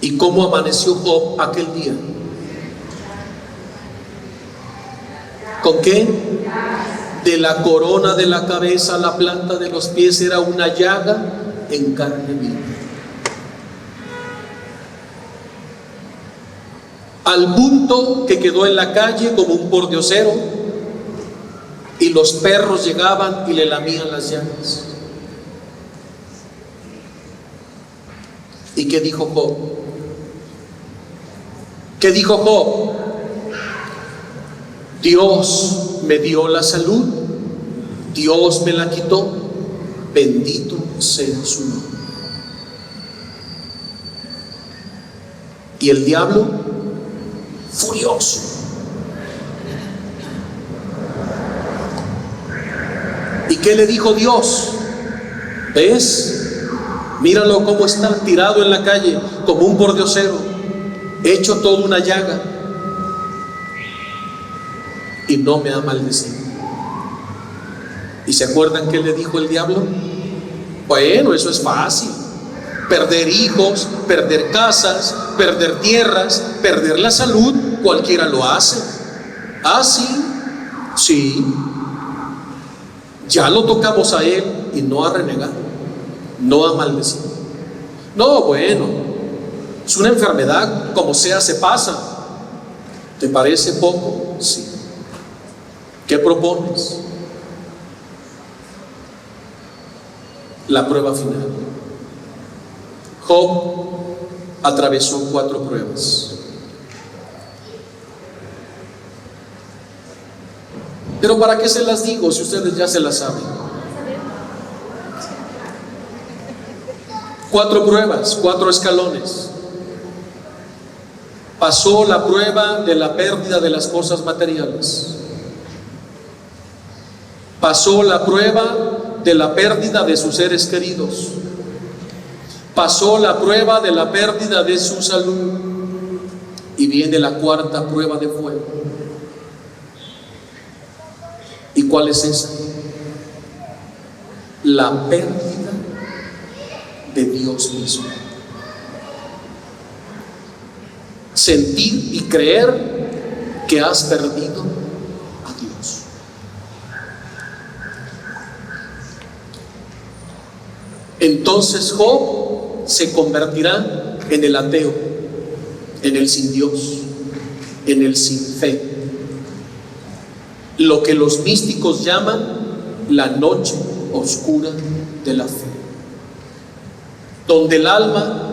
¿Y cómo amaneció Job aquel día? ¿Con qué? De la corona de la cabeza a la planta de los pies era una llaga en carne viva. Al punto que quedó en la calle como un pordiosero, y los perros llegaban y le lamían las llagas. ¿Y qué dijo Job? ¿Qué dijo Job? Dios me dio la salud, Dios me la quitó, bendito sea su nombre. Y el diablo, furioso, ¿y qué le dijo Dios? ¿Ves? Míralo cómo está tirado en la calle como un pordiosero, hecho toda una llaga, y no me ha maldecido. ¿Y se acuerdan qué le dijo el diablo? Bueno, eso es fácil. Perder hijos, perder casas, perder tierras, perder la salud, cualquiera lo hace. Sí, sí. Ya lo tocamos a él y no ha renegado, no ha maldecido. No, bueno, es una enfermedad, como sea se pasa. ¿Te parece poco? Sí. ¿Qué propones? La prueba final. Job atravesó 4 pruebas. Pero ¿para qué se las digo si ustedes ya se las saben? 4 pruebas, 4 escalones. Pasó la prueba de la pérdida de las cosas materiales. Pasó la prueba de la pérdida de sus seres queridos. Pasó la prueba de la pérdida de su salud. Y viene la 4ª prueba de fuego. ¿Y cuál es esa? La pérdida de Dios mismo. Sentir y creer que has perdido a Dios. Entonces Job se convertirá en el ateo, en el sin Dios, en el sin fe. Lo que los místicos llaman la noche oscura de la fe, donde el alma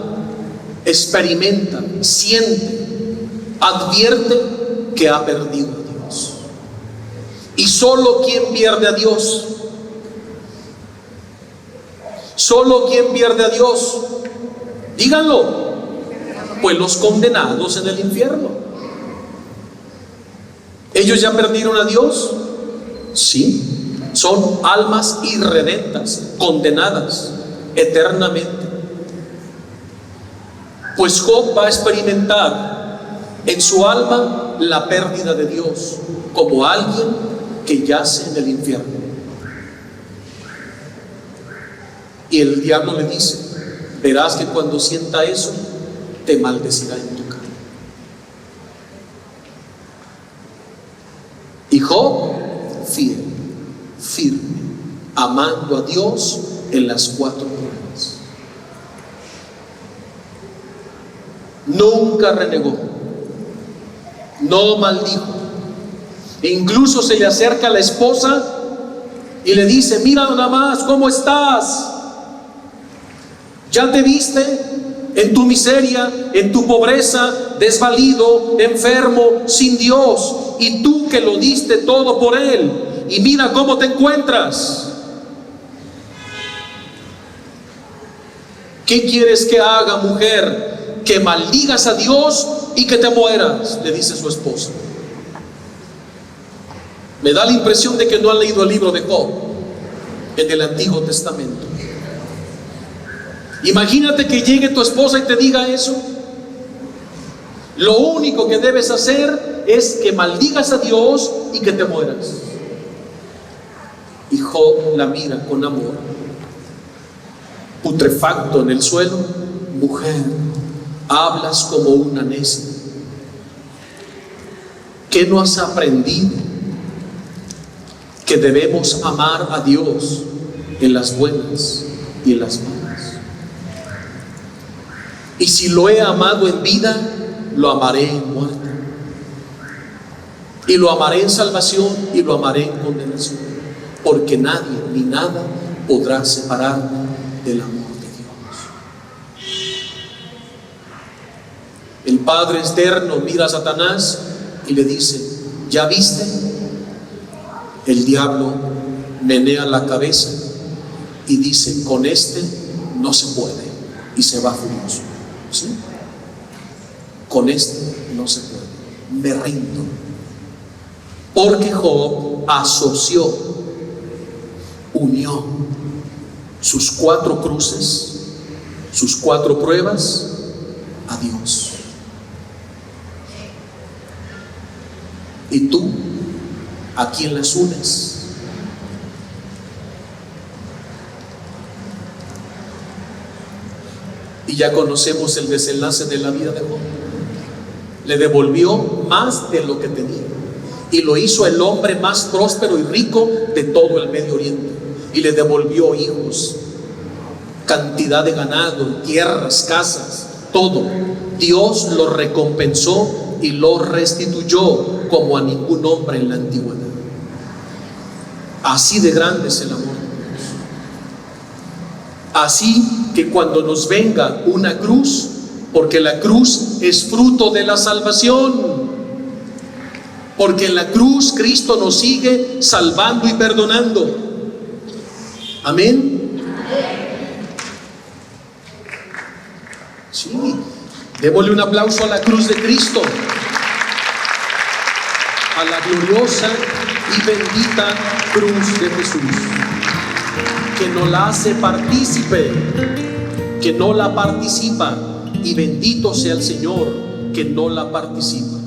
experimenta, siente, advierte que ha perdido a Dios. Y solo quien pierde a Dios, solo quien pierde a Dios, díganlo, pues los condenados en el infierno. ¿Ellos ya perdieron a Dios? Sí, son almas irredentas, condenadas eternamente. Pues Job va a experimentar en su alma la pérdida de Dios, como alguien que yace en el infierno. Y el diablo le dice: verás que cuando sienta eso, te maldecirá en tu cara. Y Job, fiel, firme, amando a Dios en las 4 pruebas. Nunca renegó, no maldijo. Incluso se le acerca a la esposa y le dice: mira nada más cómo estás. Ya te viste en tu miseria, en tu pobreza, desvalido, enfermo, sin Dios, y tú que lo diste todo por Él, y mira cómo te encuentras. ¿Qué quieres que haga, mujer? Que maldigas a Dios y que te mueras, le dice su esposa. Me da la impresión de que no han leído el libro de Job en el Antiguo Testamento. Imagínate que llegue tu esposa y te diga eso. Lo único que debes hacer es que maldigas a Dios y que te mueras. Y Job la mira con amor, putrefacto en el suelo. Mujer, hablas como una necia. ¿Qué no has aprendido? Que debemos amar a Dios en las buenas y en las malas. Y si lo he amado en vida, lo amaré en muerte. Y lo amaré en salvación y lo amaré en condenación. Porque nadie ni nada podrá separarme del amor de Dios. El Padre externo mira a Satanás y le dice: ¿ya viste? El diablo menea la cabeza y dice: con este no se puede, y se va furioso. ¿Sí? Con este no se puede, me rindo. Porque Job asoció, unió sus 4 cruces, sus 4 pruebas a Dios. ¿Y tú a quién las unes? Y ya conocemos el desenlace de la vida de Job. Le devolvió más de lo que tenía y lo hizo el hombre más próspero y rico de todo el Medio Oriente. Y le devolvió hijos, cantidad de ganado, tierras, casas, todo. Dios lo recompensó y lo restituyó como a ningún hombre en la antigüedad. Así de grande es el amor de Dios. Así que cuando nos venga una cruz, porque la cruz es fruto de la salvación, porque en la cruz Cristo nos sigue salvando y perdonando. Amén. Sí, démosle un aplauso a la cruz de Cristo, a la gloriosa y bendita cruz de Jesús, que nos la hace partícipe, que no la participa, y bendito sea el Señor que no la participa.